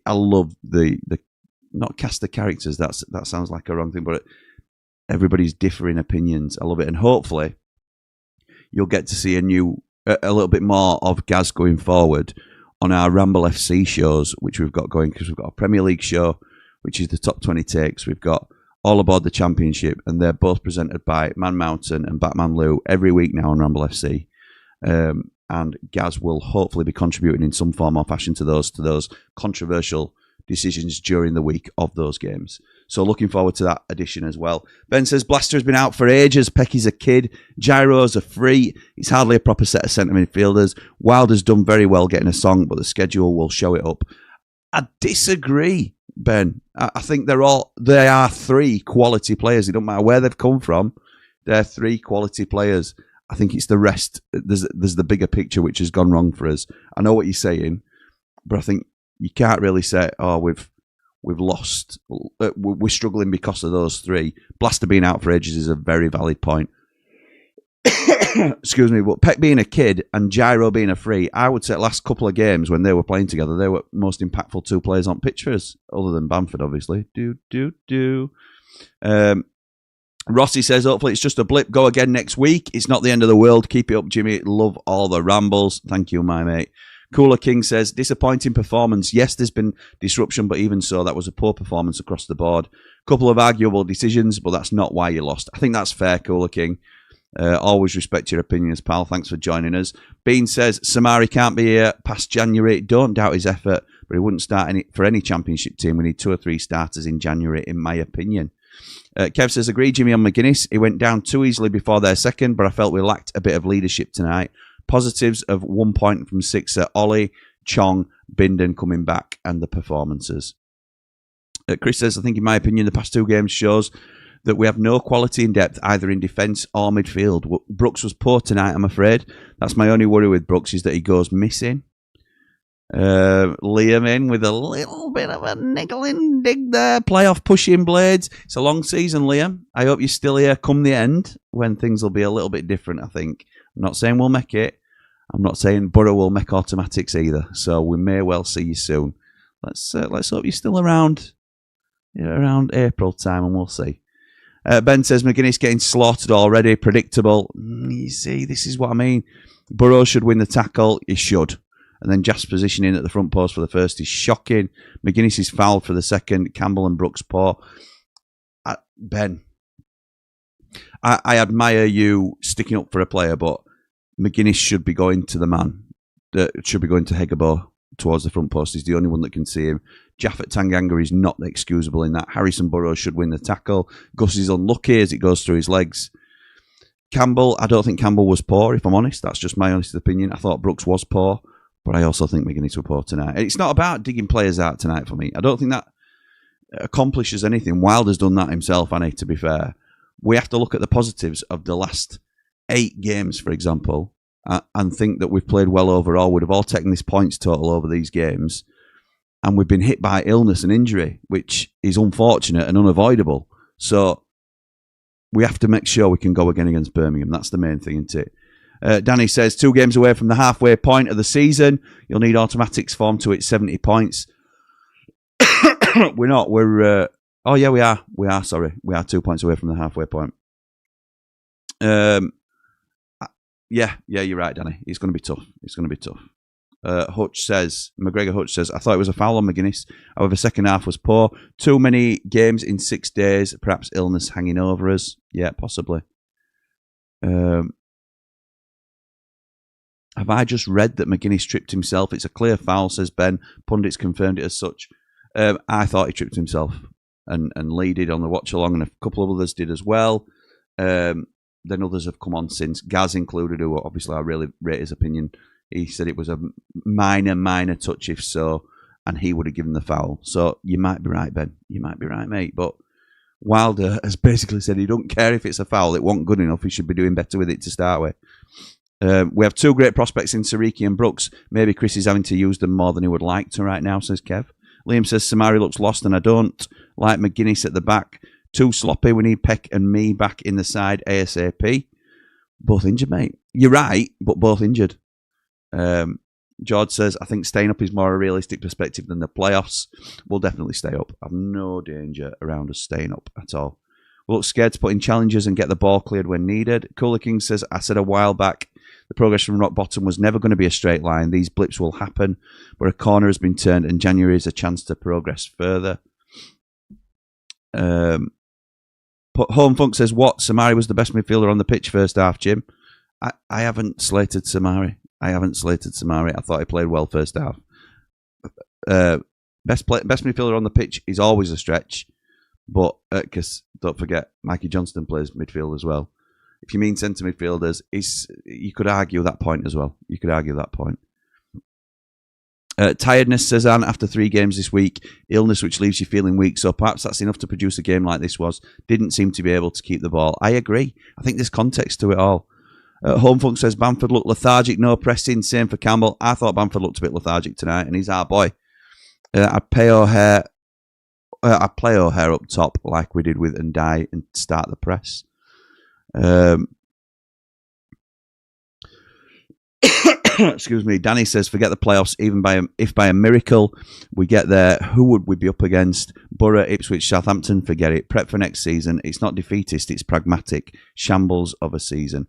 love the not cast the characters. That sounds like a wrong thing, but everybody's differing opinions. I love it, and hopefully you'll get to see a little bit more of Gaz going forward on our Ramble FC shows, which we've got going, because we've got a Premier League show, which is the top 20 takes. We've got All Aboard the Championship, and they're both presented by Man Mountain and Batman Lou every week now on Ramble FC. And Gaz will hopefully be contributing in some form or fashion to those controversial decisions during the week of those games. So looking forward to that addition as well. Ben says, Blaster has been out for ages. Pecky's a kid. Gyro's a free. He's hardly a proper set of centre midfielders. Wilder's done very well getting a song, but the schedule will show it up. I disagree, Ben. I think they are three quality players. It don't matter where they've come from. They're three quality players. I think it's the rest. There's the bigger picture which has gone wrong for us. I know what you're saying, but I think you can't really say, "Oh, we've lost. We're struggling because of those three." Blaster being out for ages is a very valid point. Excuse me, but Peck being a kid and Gyro being a free, I would say last couple of games when they were playing together, they were most impactful two players on pitch for us, other than Bamford, obviously. Rossi says, hopefully it's just a blip. Go again next week. It's not the end of the world. Keep it up, Jimmy. Love all the rambles. Thank you, my mate. Cooler King says, disappointing performance. Yes, there's been disruption, but even so, that was a poor performance across the board. Couple of arguable decisions, but that's not why you lost. I think that's fair, Cooler King. Always respect your opinions, pal. Thanks for joining us. Bean says, Samari can't be here past January. Don't doubt his effort, but he wouldn't start for any championship team. We need 2 or 3 starters in January, in my opinion. Kev says, agree, Jimmy, on McGuinness. He went down too easily before their second, but I felt we lacked a bit of leadership tonight. Positives of 1 point from 6 are Ollie, Chong, Binden coming back, and the performances. Chris says, I think in my opinion, the past 2 games shows that we have no quality in depth, either in defence or midfield. Brooks was poor tonight, I'm afraid. That's my only worry with Brooks, is that he goes missing. Liam in with a little bit of a niggling dig there. Playoff pushing Blades. It's a long season, Liam. I hope you're still here come the end, when things will be a little bit different, I think. I'm not saying we'll make it. I'm not saying Borough will make automatics either. So we may well see you soon. Let's hope you're still around April time, and we'll see. Ben says, McGuinness getting slaughtered already. Predictable. You see, this is what I mean. Burrow should win the tackle. He should. And then Jasp's positioning at the front post for the first is shocking. McGuinness is fouled for the second. Campbell and Brooks poor. Ben, I admire you sticking up for a player, but McGuinness should be going to the man. Should be going to Hegabo towards the front post. He's the only one that can see him. Jaffet Tanganga is not excusable in that. Harrison Burrows should win the tackle. Gus is unlucky as it goes through his legs. Campbell, I don't think Campbell was poor, if I'm honest. That's just my honest opinion. I thought Brooks was poor, but I also think McGuinness was poor tonight. It's not about digging players out tonight for me. I don't think that accomplishes anything. Wilder's done that himself, Annie, to be fair. We have to look at the positives of the last 8 games, for example, and think that we've played well overall. We'd have all taken this points total over these games, and we've been hit by illness and injury, which is unfortunate and unavoidable. So we have to make sure we can go again against Birmingham. That's the main thing, isn't it? Danny says, 2 games away from the halfway point of the season. You'll need automatics form to hit 70 points. We're not. We're... oh, yeah, we are. We are, sorry. We are 2 points away from the halfway point. Yeah, you're right, Danny. It's going to be tough. It's going to be tough. McGregor Hutch says, I thought it was a foul on McGuinness. However, second half was poor. Too many games in 6 days. Perhaps illness hanging over us. Yeah, possibly. Have I just read that McGuinness tripped himself? It's a clear foul, says Ben. Pundits confirmed it as such. I thought he tripped himself, and Lee did on the watch along, and a couple of others did as well. Then others have come on since, Gaz included, who obviously I really rate his opinion. He said it was a minor touch, if so, and he would have given the foul. So you might be right, Ben. You might be right, mate. But Wilder has basically said he don't care if it's a foul. It wasn't good enough. He should be doing better with it to start with. We have 2 great prospects in Sariki and Brooks. Maybe Chris is having to use them more than he would like to right now, says Kev. Liam says Samari looks lost, and I don't like McGuinness at the back. Too sloppy. We need Peck and me back in the side ASAP. Both injured, mate. You're right, but both injured. George says, I think staying up is more a realistic perspective than the playoffs. We'll definitely stay up. I've no danger around us staying up at all. We'll look scared to put in challenges and get the ball cleared when needed. Cooler King says, I said a while back, the progress from rock bottom was never going to be a straight line. These blips will happen, but a corner has been turned and January is a chance to progress further. Home Funk says, what? Samari was the best midfielder on the pitch first half, Jim. I haven't slated Samari. I thought he played well first half. Best midfielder on the pitch is always a stretch, but because don't forget, Mikey Johnston plays midfield as well. If you mean centre midfielders, you could argue that point as well. Tiredness, says Anne, after 3 games this week. Illness, which leaves you feeling weak. So perhaps that's enough to produce a game like this was. Didn't seem to be able to keep the ball. I agree. I think there's context to it all. Home Funk says Bamford looked lethargic, no pressing. Same for Campbell. I thought Bamford looked a bit lethargic tonight, and he's our boy. I'd play O'Hare up top like we did with Ndai and start the press. Excuse me. Danny says, forget the playoffs. Even if by a miracle we get there, who would we be up against? Borough, Ipswich, Southampton. Forget it. Prep for next season. It's not defeatist. It's pragmatic. Shambles of a season.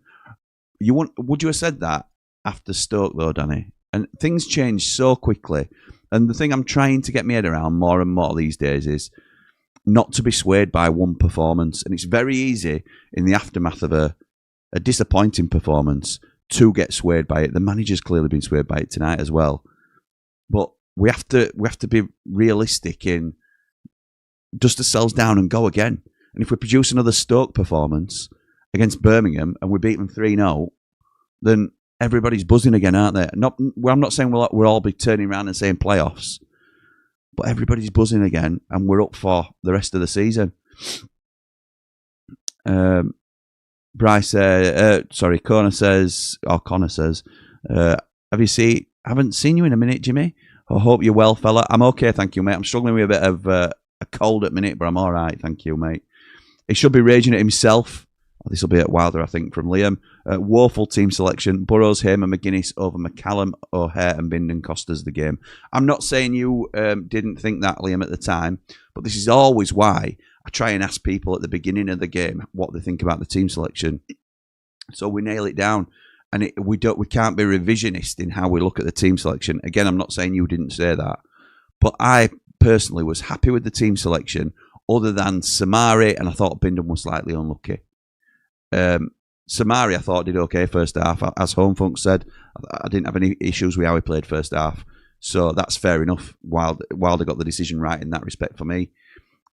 Would you have said that after Stoke though, Danny? And things change so quickly. And the thing I'm trying to get my head around more and more these days is not to be swayed by one performance. And it's very easy in the aftermath of a disappointing performance to get swayed by it. The manager's clearly been swayed by it tonight as well. But we have to be realistic in dust ourselves down and go again. And if we produce another Stoke performance against Birmingham and we beat them 3-0, then everybody's buzzing again, aren't they? I'm not saying we'll all be turning around and saying playoffs, but everybody's buzzing again and we're up for the rest of the season. Connor says, haven't seen you in a minute, Jimmy. I hope you're well, fella. I'm okay, thank you, mate. I'm struggling with a bit of a cold at the minute, but I'm all right, thank you, mate. He should be raging at himself. This will be at Wilder, I think, from Liam. Woeful team selection. Burrows, Hamer, McGuinness over McCallum, O'Hare and Bindon cost us the game. I'm not saying you didn't think that, Liam, at the time, but this is always why I try and ask people at the beginning of the game what they think about the team selection, so we nail it down. And we can't be revisionist in how we look at the team selection. Again, I'm not saying you didn't say that, but I personally was happy with the team selection, other than Samari, and I thought Bindon was slightly unlucky. Samari, I thought, did okay first half. As Home Funk said, I didn't have any issues with how he played first half. So that's fair enough. Wilder got the decision right in that respect for me.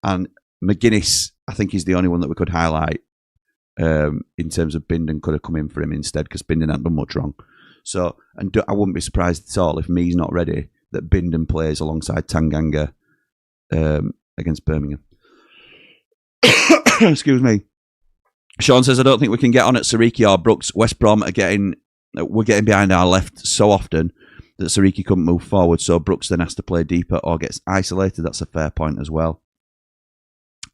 And McGuinness, I think, is the only one that we could highlight in terms of Bindon could have come in for him instead, because Bindon hadn't done much wrong. So, and I wouldn't be surprised at all if Mee's not ready, that Bindon plays alongside Tanganga against Birmingham. Excuse me. Sean says, I don't think we can get on at Sariki or Brooks. West Brom we're getting behind our left so often that Sariki couldn't move forward, so Brooks then has to play deeper or gets isolated. That's a fair point as well.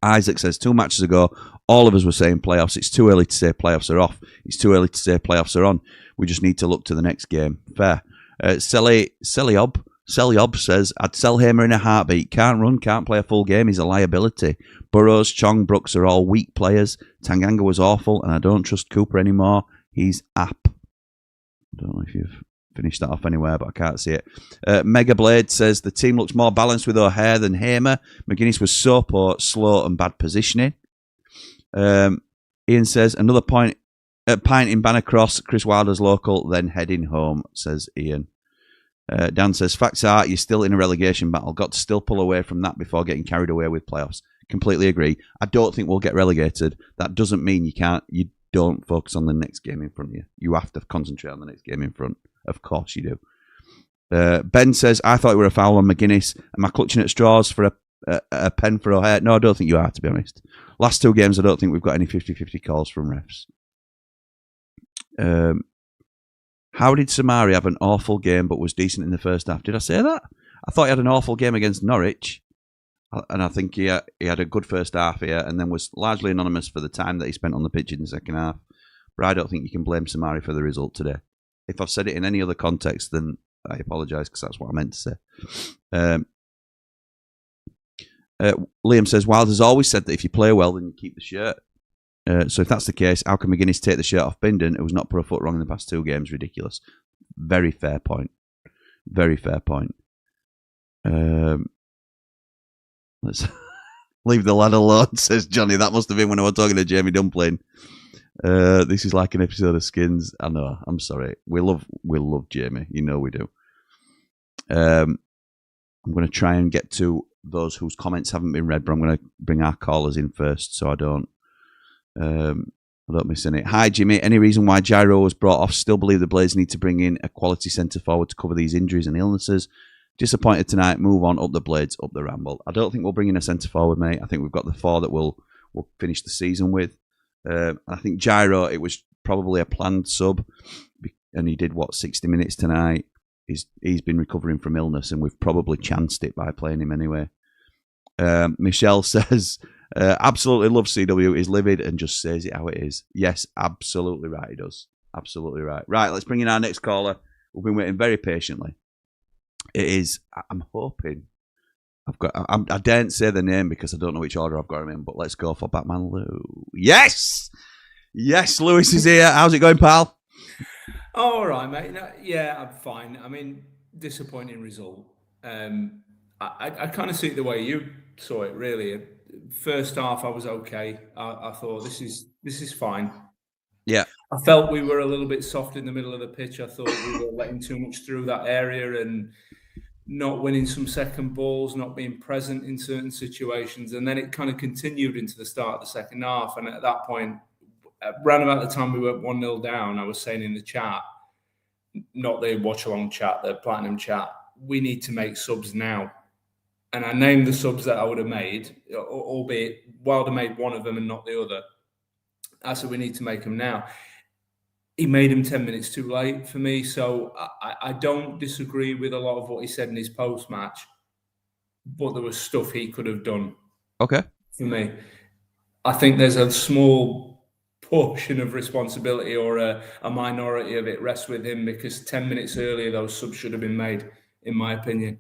Isaac says, 2 matches ago, all of us were saying playoffs. It's too early to say playoffs are off. It's too early to say playoffs are on. We just need to look to the next game. Fair. Seliob says, I'd sell Hamer in a heartbeat. Can't run, can't play a full game. He's a liability. Burrows, Chong, Brooks are all weak players. Tanganga was awful, and I don't trust Cooper anymore. He's app. I don't know if you've finish that off anywhere, but I can't see it. Mega Blade says the team looks more balanced with O'Hare than Hamer. McGuinness was so poor, slow and bad positioning. Ian says another pint in Bannercross, Chris Wilder's local, then heading home, says Ian. Dan says, facts are, you're still in a relegation battle. Got to still pull away from that before getting carried away with playoffs. Completely agree. I don't think we'll get relegated. That doesn't mean you don't focus on the next game in front of you. You have to concentrate on the next game in front. Of course you do. Ben says, I thought it were a foul on McGuinness. Am I clutching at straws for a pen for O'Hare? No, I don't think you are, to be honest. Last 2 games, I don't think we've got any 50-50 calls from refs. How did Samari have an awful game but was decent in the first half? Did I say that? I thought he had an awful game against Norwich, and I think he had a good first half here and then was largely anonymous for the time that he spent on the pitch in the second half. But I don't think you can blame Samari for the result today. If I've said it in any other context, then I apologise because that's what I meant to say. Liam says, Wilder's always said that if you play well, then you keep the shirt. So if that's the case, how can McGuinness take the shirt off Bindon, who's not put a foot wrong in the past 2 games? Ridiculous. Very fair point. Very fair point. Let's leave the lad alone, says Johnny. That must have been when I was talking to Jamie Dumpling. This is like an episode of Skins. I know. I'm sorry. We love Jamie. You know we do. I'm going to try and get to those whose comments haven't been read, but I'm going to bring our callers in first so I don't miss any. Hi, Jimmy. Any reason why Gyro was brought off? Still believe the Blades need to bring in a quality centre forward to cover these injuries and illnesses. Disappointed tonight. Move on. Up the Blades. Up the Ramble. I don't think we'll bring in a centre forward, mate. I think we've got the 4 that we'll finish the season with. I think Gyro, it was probably a planned sub, and he did 60 minutes tonight. He's been recovering from illness, and we've probably chanced it by playing him anyway. Michelle says, absolutely loves CW, is livid and just says it how it is. Yes, absolutely right, he does. Absolutely right. Right, let's bring in our next caller. We've been waiting very patiently. It is, I'm hoping, I daren't say the name because I don't know which order I've got him in, but let's go for Batman Lou. Yes! Yes, Lewis is here. How's it going, pal? Oh, all right, mate. No, yeah, I'm fine. I mean, disappointing result. I kind of see it the way you saw it, really. First half, I was okay. I thought this is fine. Yeah. I felt we were a little bit soft in the middle of the pitch. I thought we were letting too much through that area and not winning some second balls, not being present in certain situations. And then it kind of continued into the start of the second half. And at that point, around about the time we were 1-0 down, I was saying in the chat, not the watch-along chat, the Platinum chat, we need to make subs now. And I named the subs that I would have made, albeit Wilder made one of them and not the other. I said we need to make them now. He made him 10 minutes too late for me, so I don't disagree with a lot of what he said in his post-match, but there was stuff he could have done. Okay. For me. I think there's a small portion of responsibility or a minority of it rests with him because 10 minutes earlier those subs should have been made, in my opinion.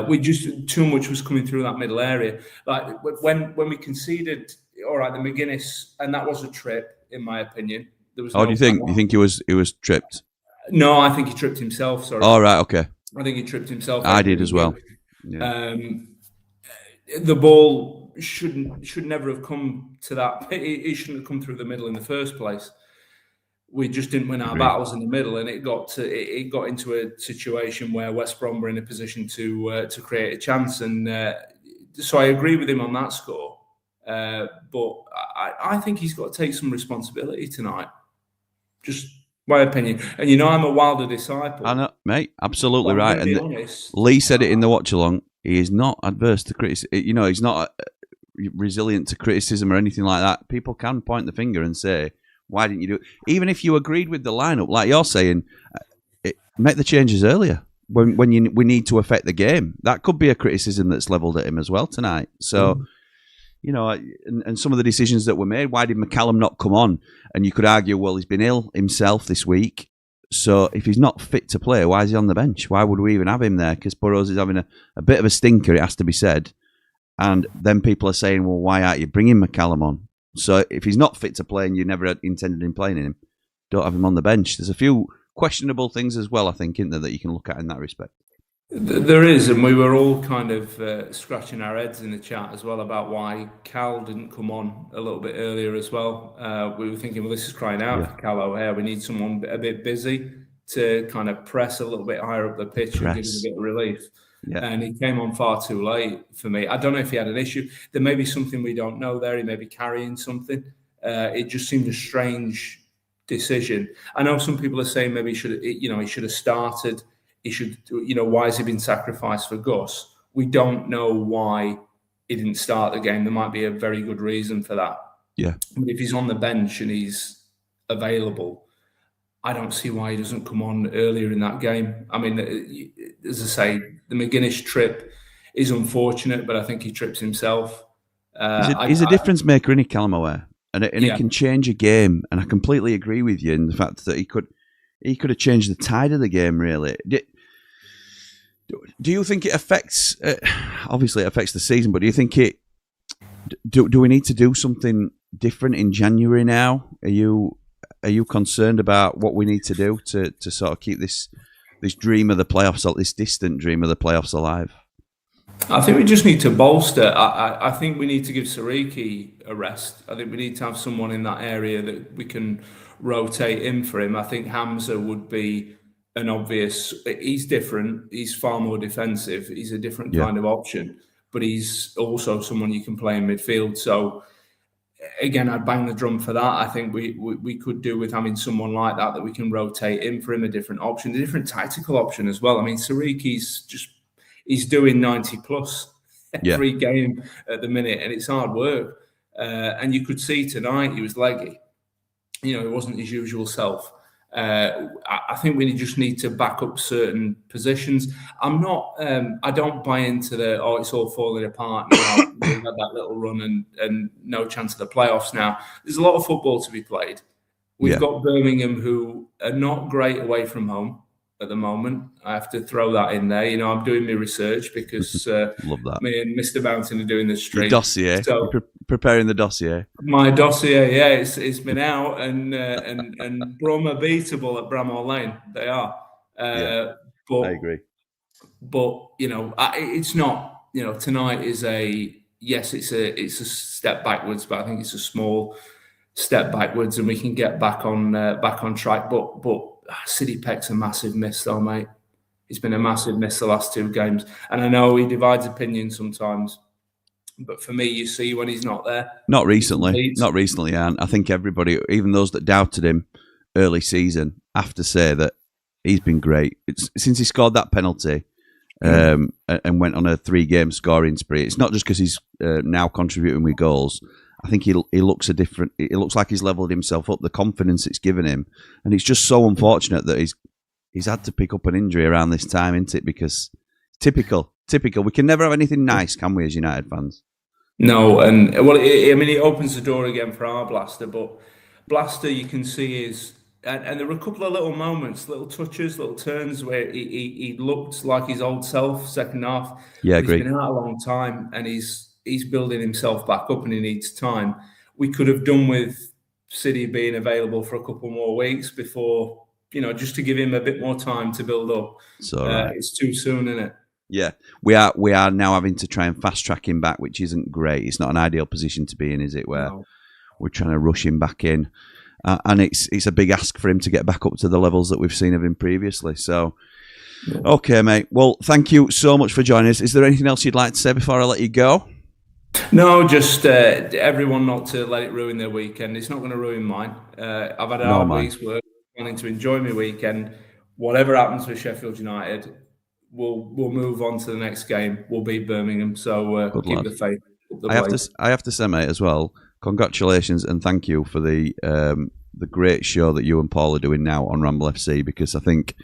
We just, too much was coming through that middle area. Like when we conceded, all right, the McGuinness, and that was a trip, in my opinion. There was do you think? You think he was tripped? No, I think he tripped himself. Sorry. All right, okay. I think he tripped himself. I did as well. Yeah. The ball should never have come to that. It shouldn't have come through the middle in the first place. We just didn't win our battles in the middle, and it got into a situation where West Brom were in a position to create a chance, and so I agree with him on that score. But I think he's got to take some responsibility tonight. Just my opinion. And I'm a Wilder disciple. I know, mate. Absolutely right. And Lee said it in the watch along. He is not adverse to criticism. He's not resilient to criticism or anything like that. People can point the finger and say, why didn't you do it? Even if you agreed with the lineup, like you're saying, make the changes earlier when we need to affect the game. That could be a criticism that's levelled at him as well tonight. So, and some of the decisions that were made, why did McCallum not come on? And you could argue, well, he's been ill himself this week. So if he's not fit to play, why is he on the bench? Why would we even have him there? Because Burrows is having a bit of a stinker, it has to be said. And then people are saying, well, why aren't you bringing McCallum on? So if he's not fit to play and you never intended him playing him, don't have him on the bench. There's a few questionable things as well, I think, isn't there, that you can look at in that respect? There is, and we were all kind of scratching our heads in the chat as well about why Cal didn't come on a little bit earlier as well. We were thinking, well, this is crying out for Cal O'Hare. We need someone a bit busy to kind of press a little bit higher up the pitch and give us a bit of relief. Yeah. And he came on far too late for me. I don't know if he had an issue. There may be something we don't know there. He may be carrying something. It just seemed a strange decision. I know some people are saying maybe he should have started. He should, why has he been sacrificed for Gus? We don't know why he didn't start the game. There might be a very good reason for that. Yeah. But if he's on the bench and he's available, I don't see why he doesn't come on earlier in that game. I mean, as I say, the McGuinness trip is unfortunate, but I think he trips himself. He's a difference maker, isn't he, Callum O'Hare? And he can change a game. And I completely agree with you in the fact that he could have changed the tide of the game, really. Do you think it affects? Obviously, it affects the season, but do you think it? Do we need to do something different in January now? Are you concerned about what we need to do to sort of keep this dream of the playoffs, this distant dream of the playoffs, alive? I think we just need to bolster. I think we need to give Sariki a rest. I think we need to have someone in that area that we can rotate in for him. I think Hamza would be an obvious. He's different. He's far more defensive. He's a different kind of option, but he's also someone you can play in midfield. So again, I'd bang the drum for that. I think we could do with having someone like that we can rotate in for him, a different option, a different tactical option as well. I mean, he's doing 90 plus every game at the minute, and it's hard work. And you could see tonight he was leggy. It wasn't his usual self. I think we just need to back up certain positions. I don't buy into it's all falling apart now. We've had that little run and no chance of the playoffs now. There's a lot of football to be played. We've got Birmingham, who are not great away from home at the moment. I have to throw that in there. I'm doing my research because love that. Me and Mr. Mountain are doing the stream. Your dossier. So, preparing the dossier. My dossier, it's been out, and Brom are beatable at Bramall Lane. They are. But I agree. But it's not. Tonight is it's a step backwards, but I think it's a small step backwards, and we can get back on track. But City Peck's a massive miss, though, mate. It's been a massive miss the last two games, and I know he divides opinion sometimes. But for me, you see when he's not there. Not recently, and I think everybody, even those that doubted him early season, have to say that he's been great. Since he scored that penalty and went on a 3-game scoring spree. It's not just because he's now contributing with goals. I think he looks it looks like he's leveled himself up. The confidence it's given him, and it's just so unfortunate that he's had to pick up an injury around this time, isn't it? Because typical. We can never have anything nice, can we, as United fans? No, and it opens the door again for our Blaster, but Blaster, you can see and there were a couple of little moments, little touches, little turns where he looked like his old self second half. Yeah, agree. He's been out a long time, and he's building himself back up, and he needs time. We could have done with City being available for a couple more weeks before, just to give him a bit more time to build up. It's too soon, isn't it? Yeah, we are now having to try and fast track him back, which isn't great. It's not an ideal position to be in, is it? Where we're trying to rush him back in, and it's a big ask for him to get back up to the levels that we've seen of him previously. So, okay, mate. Well, thank you so much for joining us. Is there anything else you'd like to say before I let you go? No, just everyone not to let it ruin their weekend. It's not going to ruin mine. I've had a hard week's work, planning to enjoy my weekend. Whatever happens with Sheffield United, we'll move on to the next game. We'll beat Birmingham, so keep the faith. I have to say, mate, as well, congratulations and thank you for the great show that you and Paul are doing now on Ramble FC, because I think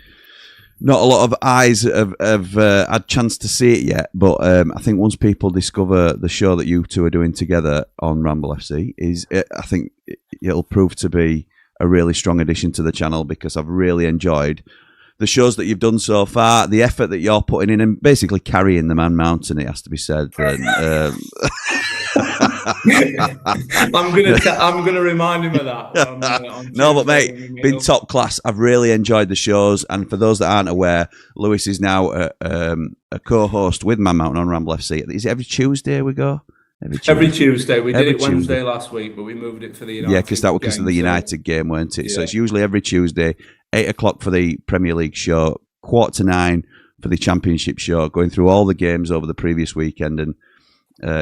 not a lot of eyes have had chance to see it yet, but I think once people discover the show that you two are doing together on Ramble FC, I think it'll prove to be a really strong addition to the channel, because I've really enjoyed the shows that you've done so far, the effort that you're putting in, and basically carrying the Man Mountain, it has to be said. And, I'm gonna remind him of that. On No, but Tuesday when we mate, meet been up. top class. I've really enjoyed the shows, and for those that aren't aware, Lewis is now a co-host with Man Mountain on Ramble FC. Is it every Tuesday we go? Every Tuesday. We did Every it Wednesday Tuesday. last week, but we moved it for the United. Yeah, because that was because of the game, so- United game, weren't it? So Yeah. it's usually every Tuesday, 8 o'clock for the Premier League show, 8:45 for the Championship show, going through all the games over the previous weekend. And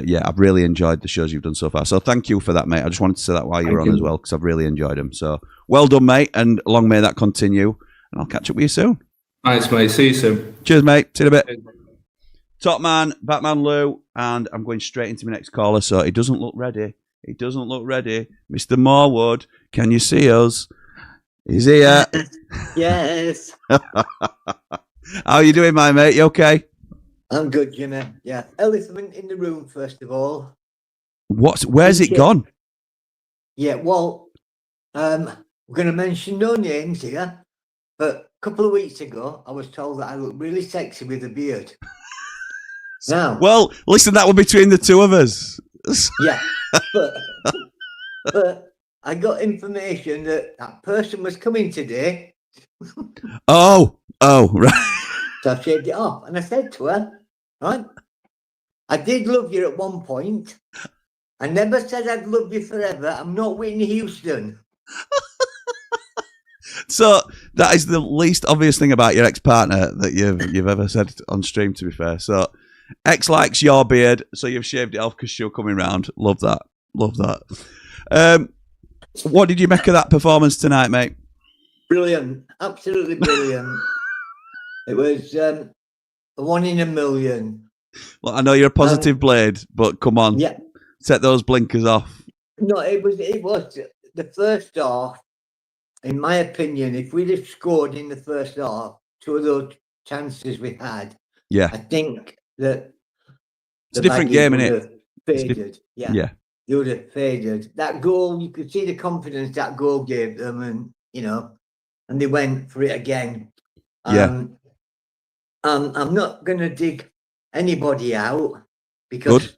yeah, I've really enjoyed the shows you've done so far. So thank you for that, mate. I just wanted to say that while you were on as well, because I've really enjoyed them. So well done, mate, and long may that continue. And I'll catch up with you soon. Thanks, mate. See you soon. Cheers, mate. See you in a bit. Top man, Batman Lou, and I'm going straight into my next caller, so he doesn't look ready. He doesn't look ready. Mr. Morwood, can you see us? He's here. Yes. How are you doing, my mate? You okay? I'm good, Jimmy. Yeah. Elephant in the room, first of all. Where's it gone? Yeah, well, we're going to mention no names here, but a couple of weeks ago, I was told that I look really sexy with a beard. Now, Well, listen, that was between the two of us. yeah, but I got information that that person was coming today, Oh, right. so I shaved it off. And I said to her, right, I did love you at one point. I never said I'd love you forever. I'm not Whitney Houston. So that is the least obvious thing about your ex-partner that you've ever said on stream, to be fair. So ex likes your beard, so you've shaved it off because she'll coming round. Love that. Love that. What did you make of that performance tonight, mate? Brilliant. Absolutely brilliant. It was a 1 in a million. Well, I know you're a positive blade, but come on, Yeah. set those blinkers off. No, it was the first half, in my opinion, if we'd have scored in the first half, 2 of those chances we had, Yeah, I think that it's a different game, would innit? have faded. Yeah. Yeah, They would have faded. That goal, you could see the confidence that goal gave them, and and they went for it again. Yeah. I'm not going to dig anybody out because Good.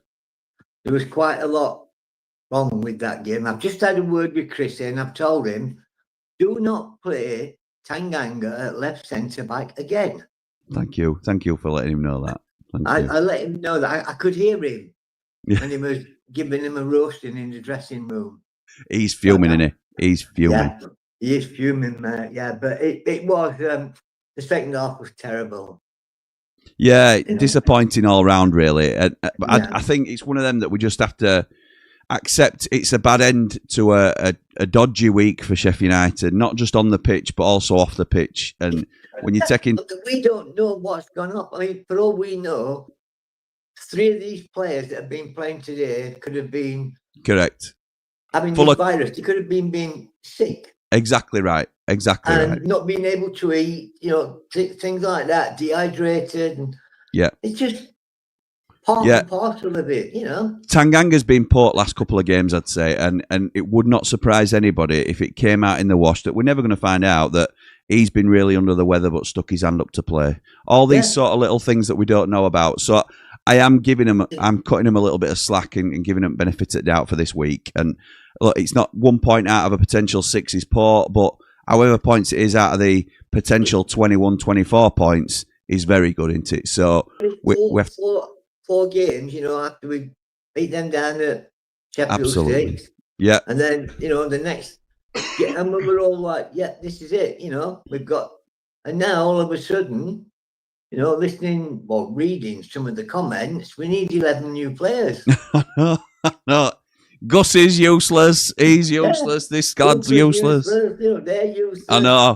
there was quite a lot wrong with that game. I've just had a word with Chris and I've told him, do not play Tanganga at left centre back again. Thank you for letting him know that. Thank you. I let him know that I could hear him, Yeah. and he was giving him a roasting in the dressing room. He's fuming, isn't he? He's fuming. Yeah, he is fuming, mate. Yeah, but it was the second half was terrible. Yeah, know. disappointing all round, really. But Yeah. I think it's one of them that we just have to accept. It's a bad end to a dodgy week for Sheffield United, not just on the pitch, but also off the pitch. And when you're taking... We don't know what's gone up. I mean, for all we know, 3 of these players that have been playing today could have been Correct. having Full this of- virus. They could have been being sick Exactly right. Exactly and right. not being able to eat, things like that, dehydrated. And Yeah. it's just part Yeah. and parcel of it, Tanganga's been poor last couple of games, I'd say, and it would not surprise anybody if it came out in the wash that we're never going to find out that he's been really under the weather but stuck his hand up to play. All these Yeah. sort of little things that we don't know about. So I'm cutting him a little bit of slack and giving him benefit of the doubt for this week. And look, it's not 1 point out of a potential 6 is poor, but however points it is out of the potential 21, 24 points is very good, isn't it? So we have 4 games, after we beat them down at Sheffield Absolutely. 6. Yeah, And then, the next, and we were all like, yeah, this is it, we've got, and now all of a sudden, reading some of the comments, we need 11 new players. no, Gus is useless. He's useless. This squad's useless. They're useless. I know.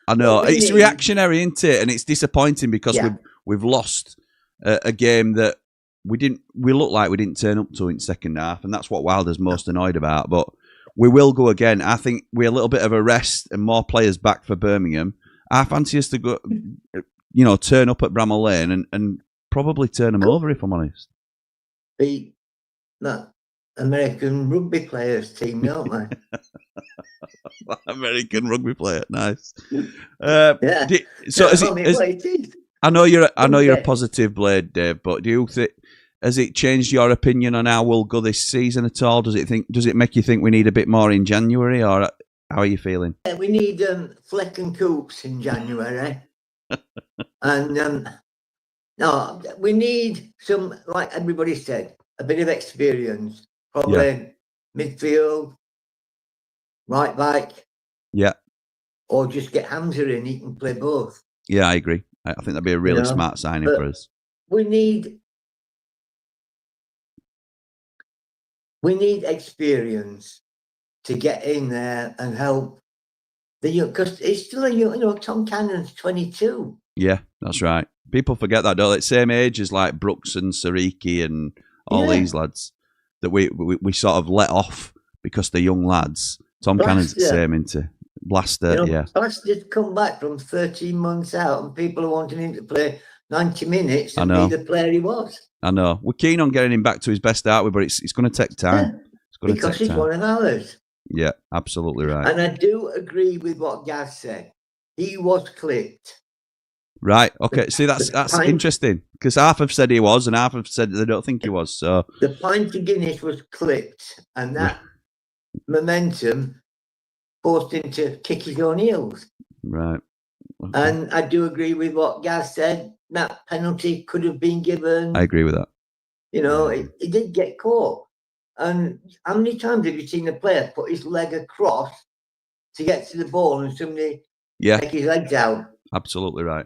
I know. What we It's need- reactionary, isn't it? And it's disappointing because Yeah. we've lost a game that we look like we didn't turn up to in second half, and that's what Wilder's most annoyed about. But we will go again. I think we're a little bit of a rest and more players back for Birmingham. I fancy us to go, turn up at Bramall Lane and probably turn them over, if I'm honest. Beat that American rugby players team, don't they? American rugby player, nice. Yeah. So I mean, what it is. I know you're a Okay. positive blade, Dave, but do you think has it changed your opinion on how we'll go this season at all? Does it make you think we need a bit more in January, or how are you feeling? Yeah, we need Fleck and Coops in January. And no, we need some, like everybody said, a bit of experience. Probably midfield, right back. Yeah. Or just get Hamza in, he can play both. Yeah, I agree. I think that'd be a really smart signing for us. We need experience to get in there and help the young, because it's still a young, Tom Cannon's 22. Yeah, that's right. People forget that, don't they? Same age as like Brooks and Sariki and all these lads that we sort of let off because they're young lads. Tom Cannon's the same, into Blaster, Blaster's come back from 13 months out and people are wanting him to play 90 minutes and be the player he was. I know. We're keen on getting him back to his best, aren't we? But it's going to take time. Yeah, because he's one of ours. Yeah, absolutely right. And I do agree with what Gaz said. He was clipped. Right. Okay. See, that's interesting, because half have said he was and half have said they don't think he was. So the pint of Guinness was clipped, and that momentum forced him to kick his own heels. Right. Okay. And I do agree with what Gaz said. That penalty could have been given. I agree with that. He did get caught. And how many times have you seen a player put his leg across to get to the ball and somebody take his legs out? Absolutely right.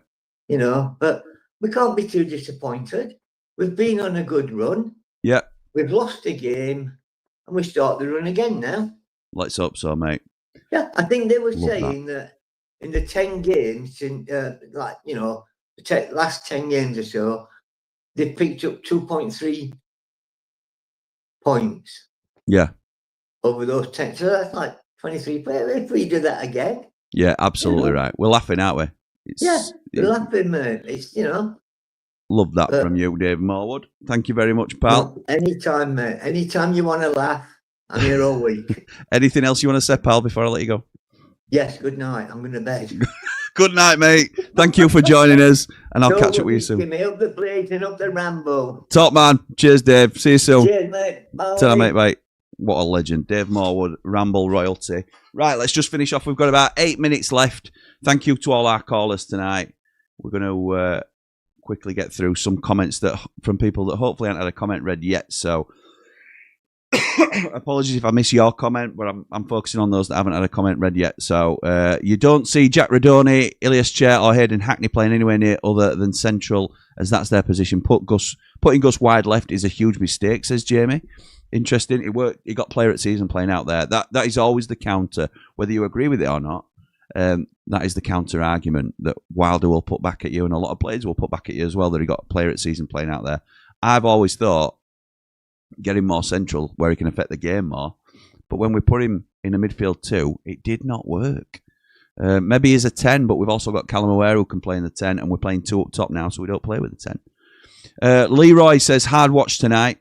But we can't be too disappointed. We've been on a good run. Yeah. We've lost a game and we start the run again now. Let's hope so, mate. Yeah, I think they were saying that in the 10 games, last 10 games or so, they picked up 2.3 points. Yeah. Over those 10. So that's like 23 players. If we do that again. Yeah, absolutely right. We're laughing, aren't we? We're laughing, mate. It's, Love that from you, Dave Mwood. Thank you very much, pal. Anytime, mate. Anytime you want to laugh, I'm here all week. Anything else you want to say, pal, before I let you go? Yes, good night. I'm going to bed. Good night, mate. Thank you for joining us, and I'll catch up with you soon. Up the plate and up the Ramble. Top man. Cheers, Dave. See you soon. Cheers, mate. Bye. Ta-ra, mate. Bye. What a legend. Dave Mwood, Ramble royalty. Right, let's just finish off. We've got about 8 minutes left. Thank you to all our callers tonight. We're going to quickly get through some comments from people that hopefully haven't had a comment read yet. So apologies if I miss your comment, but I'm focusing on those that haven't had a comment read yet. So you don't see Jack Radoni, Ilias Chair or Hayden Hackney playing anywhere near other than central, as that's their position. Putting Gus wide left is a huge mistake, says Jamie. Interesting. It worked. He got player at season playing out there. That is always the counter, whether you agree with it or not. That is the counter argument that Wilder will put back at you, and a lot of players will put back at you as well, that he got player at season playing out there. I've always thought get him more central where he can affect the game more. But when we put him in a midfield 2, it did not work. Maybe he's a 10, but we've also got Callum Aware who can play in the 10, and we're playing 2 up top now, so we don't play with the 10. Leroy says, hard watch tonight.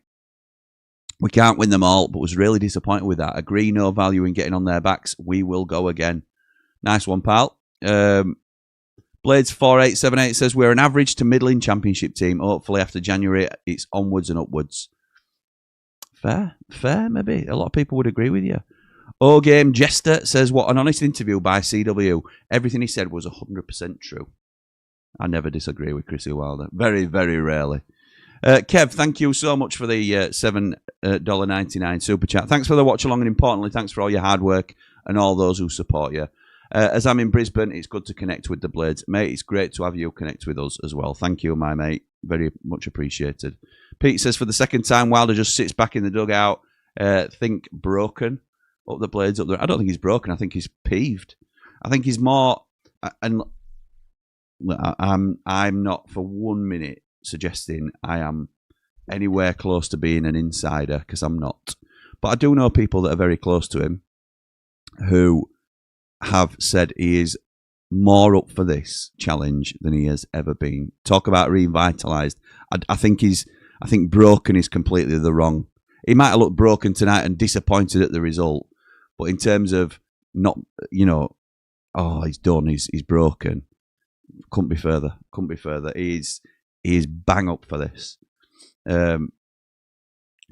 We can't win them all, but was really disappointed with that. Agree, no value in getting on their backs. We will go again. Nice one, pal. Blades 4878 says, we're an average to middling championship team. Hopefully after January, it's onwards and upwards. Fair, maybe. A lot of people would agree with you. O-Game Jester says, what an honest interview by CW. Everything he said was 100% true. I never disagree with Chrissy Wilder. Very, very rarely. Kev, thank you so much for the $7.99 super chat. Thanks for the watch along, and importantly, thanks for all your hard work and all those who support you. As I'm in Brisbane, it's good to connect with the Blades. Mate, it's great to have you connect with us as well. Thank you, my mate. Very much appreciated. Pete says, for the second time, Wilder just sits back in the dugout. Think broken. Up the Blades up there. I don't think he's broken. I think he's peeved. I think he's more... And I'm not for 1 minute suggesting I am anywhere close to being an insider, because I'm not. But I do know people that are very close to him who have said he is more up for this challenge than he has ever been. Talk about revitalised. I think broken is completely the wrong. He might have looked broken tonight and disappointed at the result, but in terms of not, he's done, he's broken. Couldn't be further. He is bang up for this.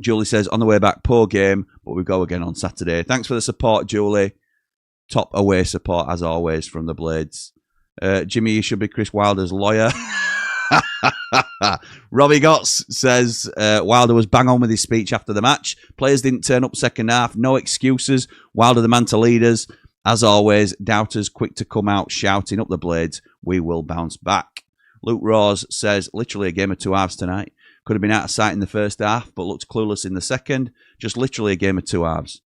Julie says, on the way back, poor game, but we go again on Saturday. Thanks for the support, Julie. Top away support, as always, from the Blades. Jimmy, you should be Chris Wilder's lawyer. Robbie Gotts says, Wilder was bang on with his speech after the match. Players didn't turn up second half. No excuses. Wilder the man to lead us. As always, doubters quick to come out shouting up the Blades. We will bounce back. Luke Rose says, literally a game of two halves tonight. Could have been out of sight in the first half, but looked clueless in the second. Just literally a game of two halves.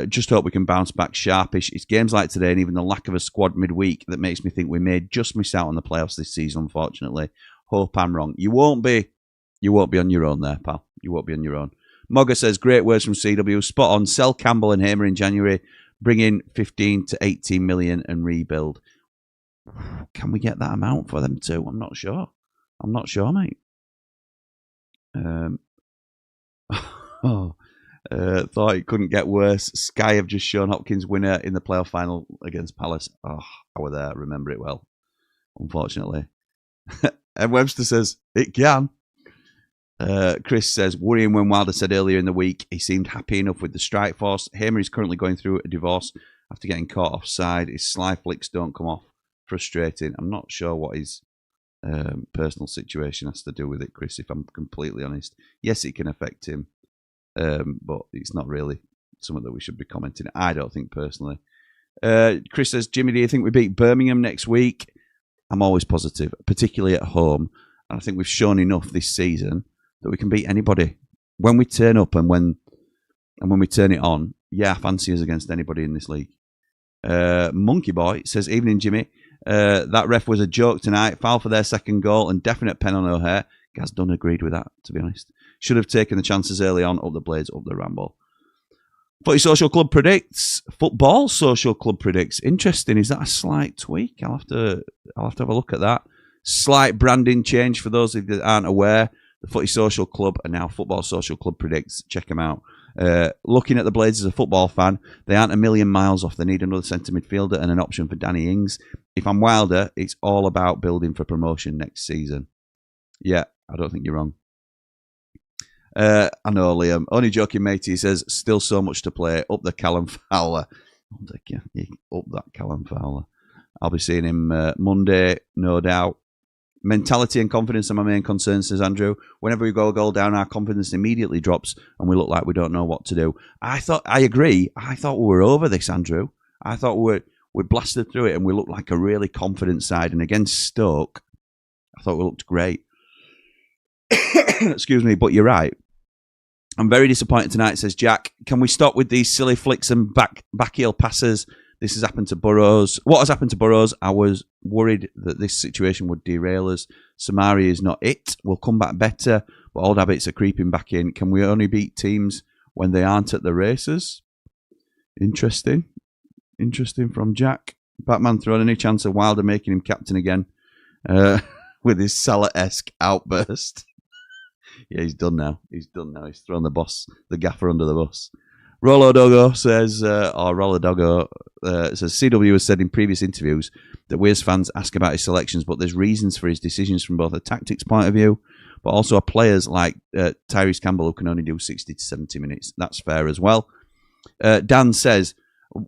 Just hope we can bounce back sharpish. It's games like today and even the lack of a squad midweek that makes me think we may just miss out on the playoffs this season, unfortunately. Hope I'm wrong. You won't be on your own there, pal. You won't be on your own. Mogger says, great words from CW. Spot on. Sell Campbell and Hamer in January. Bring in 15 to 18 million and rebuild. Can we get that amount for them too? I'm not sure. Mate. Thought it couldn't get worse. Sky have just shown Hopkins winner in the playoff final against Palace. Oh, I were there. I remember it well. Unfortunately. And Webster says, it can. Chris says, worrying when Wilder said earlier in the week he seemed happy enough with the strike force. Hamer is currently going through a divorce after getting caught offside. His sly flicks don't come off. Frustrating. I'm not sure what his personal situation has to do with it, Chris, if I'm completely honest. Yes, it can affect him, but it's not really something that we should be commenting. I don't think personally. Chris says, Jimmy, do you think we beat Birmingham next week? I'm always positive, particularly at home. And I think we've shown enough this season that we can beat anybody when we turn up and when we turn it on. Yeah, I fancy us against anybody in this league. Monkey Boy says, evening, Jimmy. That ref was a joke tonight. Foul for their second goal and definite pen on O'Hare. Gaz Dunn agreed with that, to be honest. Should have taken the chances early on. Up the Blades, up the Ramble. Footy Social Club predicts. Football Social Club predicts. Interesting. Is that a slight tweak? I'll have to have a look at that. Slight branding change for those that aren't aware. The Footy Social Club and now Football Social Club predicts. Check them out. Looking at the Blades as a football fan, they aren't a million miles off. They need another centre midfielder and an option for Danny Ings. If I'm Wilder, it's all about building for promotion next season. Yeah, I don't think you're wrong. I know, Liam. Only joking, matey. He says, still so much to play. Up the Callum Fowler. Up that Callum Fowler. I'll be seeing him Monday, no doubt. Mentality and confidence are my main concerns, says Andrew. Whenever we go a goal down, our confidence immediately drops and we look like we don't know what to do. I agree. I thought we were over this, Andrew. I thought we blasted through it and we looked like a really confident side. And against Stoke, I thought we looked great. Excuse me, but you're right. I'm very disappointed tonight, says Jack. Can we stop with these silly flicks and back heel passes? This has happened to Burrows. What has happened to Burrows? I was worried that this situation would derail us. Samari is not it. We'll come back better, but old habits are creeping back in. Can we only beat teams when they aren't at the races? Interesting from Jack. Batman throwing any chance of Wilder making him captain again with his Salah-esque outburst. Yeah, he's done now. He's thrown the gaffer under the bus. Rollo Doggo says, says, CW has said in previous interviews that we as fans ask about his selections, but there's reasons for his decisions from both a tactics point of view, but also a players like Tyrese Campbell who can only do 60 to 70 minutes. That's fair as well. Dan says,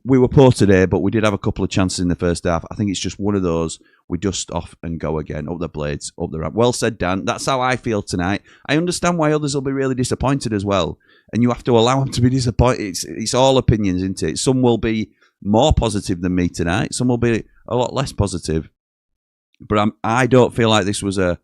we were poor today, but we did have a couple of chances in the first half. I think it's just one of those we dust off and go again. Up the Blades, up the ramp. Well said, Dan. That's how I feel tonight. I understand why others will be really disappointed as well. And you have to allow them to be disappointed. It's all opinions, isn't it? Some will be more positive than me tonight. Some will be a lot less positive. But I don't feel like this was a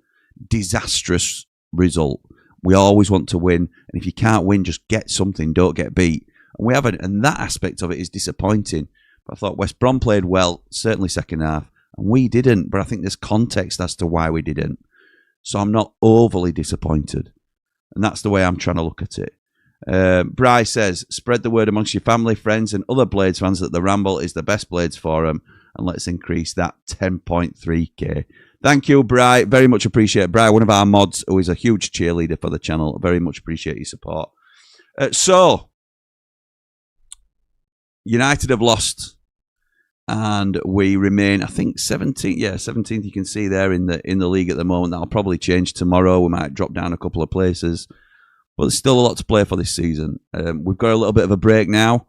disastrous result. We always want to win. And if you can't win, just get something. Don't get beat. And we haven't, and that aspect of it is disappointing. But I thought West Brom played well, certainly second half, and we didn't. But I think there's context as to why we didn't. So I'm not overly disappointed. And that's the way I'm trying to look at it. Bryce says, spread the word amongst your family, friends, and other Blades fans that the Ramble is the best Blades forum, and let's increase that 10.3k. Thank you, Bry. Very much appreciate Bry, one of our mods who is a huge cheerleader for the channel. Very much appreciate your support. So, United have lost, and we remain, I think, 17th. Yeah, 17th. You can see there in the league at the moment. That'll probably change tomorrow. We might drop down a couple of places, but there's still a lot to play for this season. We've got a little bit of a break now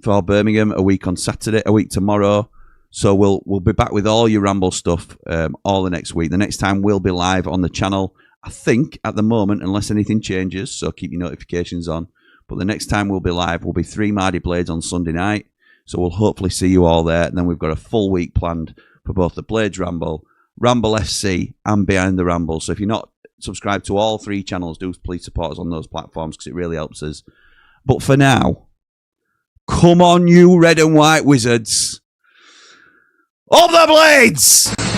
for Birmingham, a week on Saturday, a week tomorrow. So we'll be back with all your Ramble stuff all the next week. The next time we'll be live on the channel, I think, at the moment, unless anything changes, so keep your notifications on. But the next time we'll be live will be 3 Mardy Blades on Sunday night. So we'll hopefully see you all there. And then we've got a full week planned for both the Blades Ramble, Ramble FC, and Behind the Ramble. So if you're not subscribed to all 3 channels, do please support us on those platforms because it really helps us. But for now, come on, you red and white wizards. Up the Blades!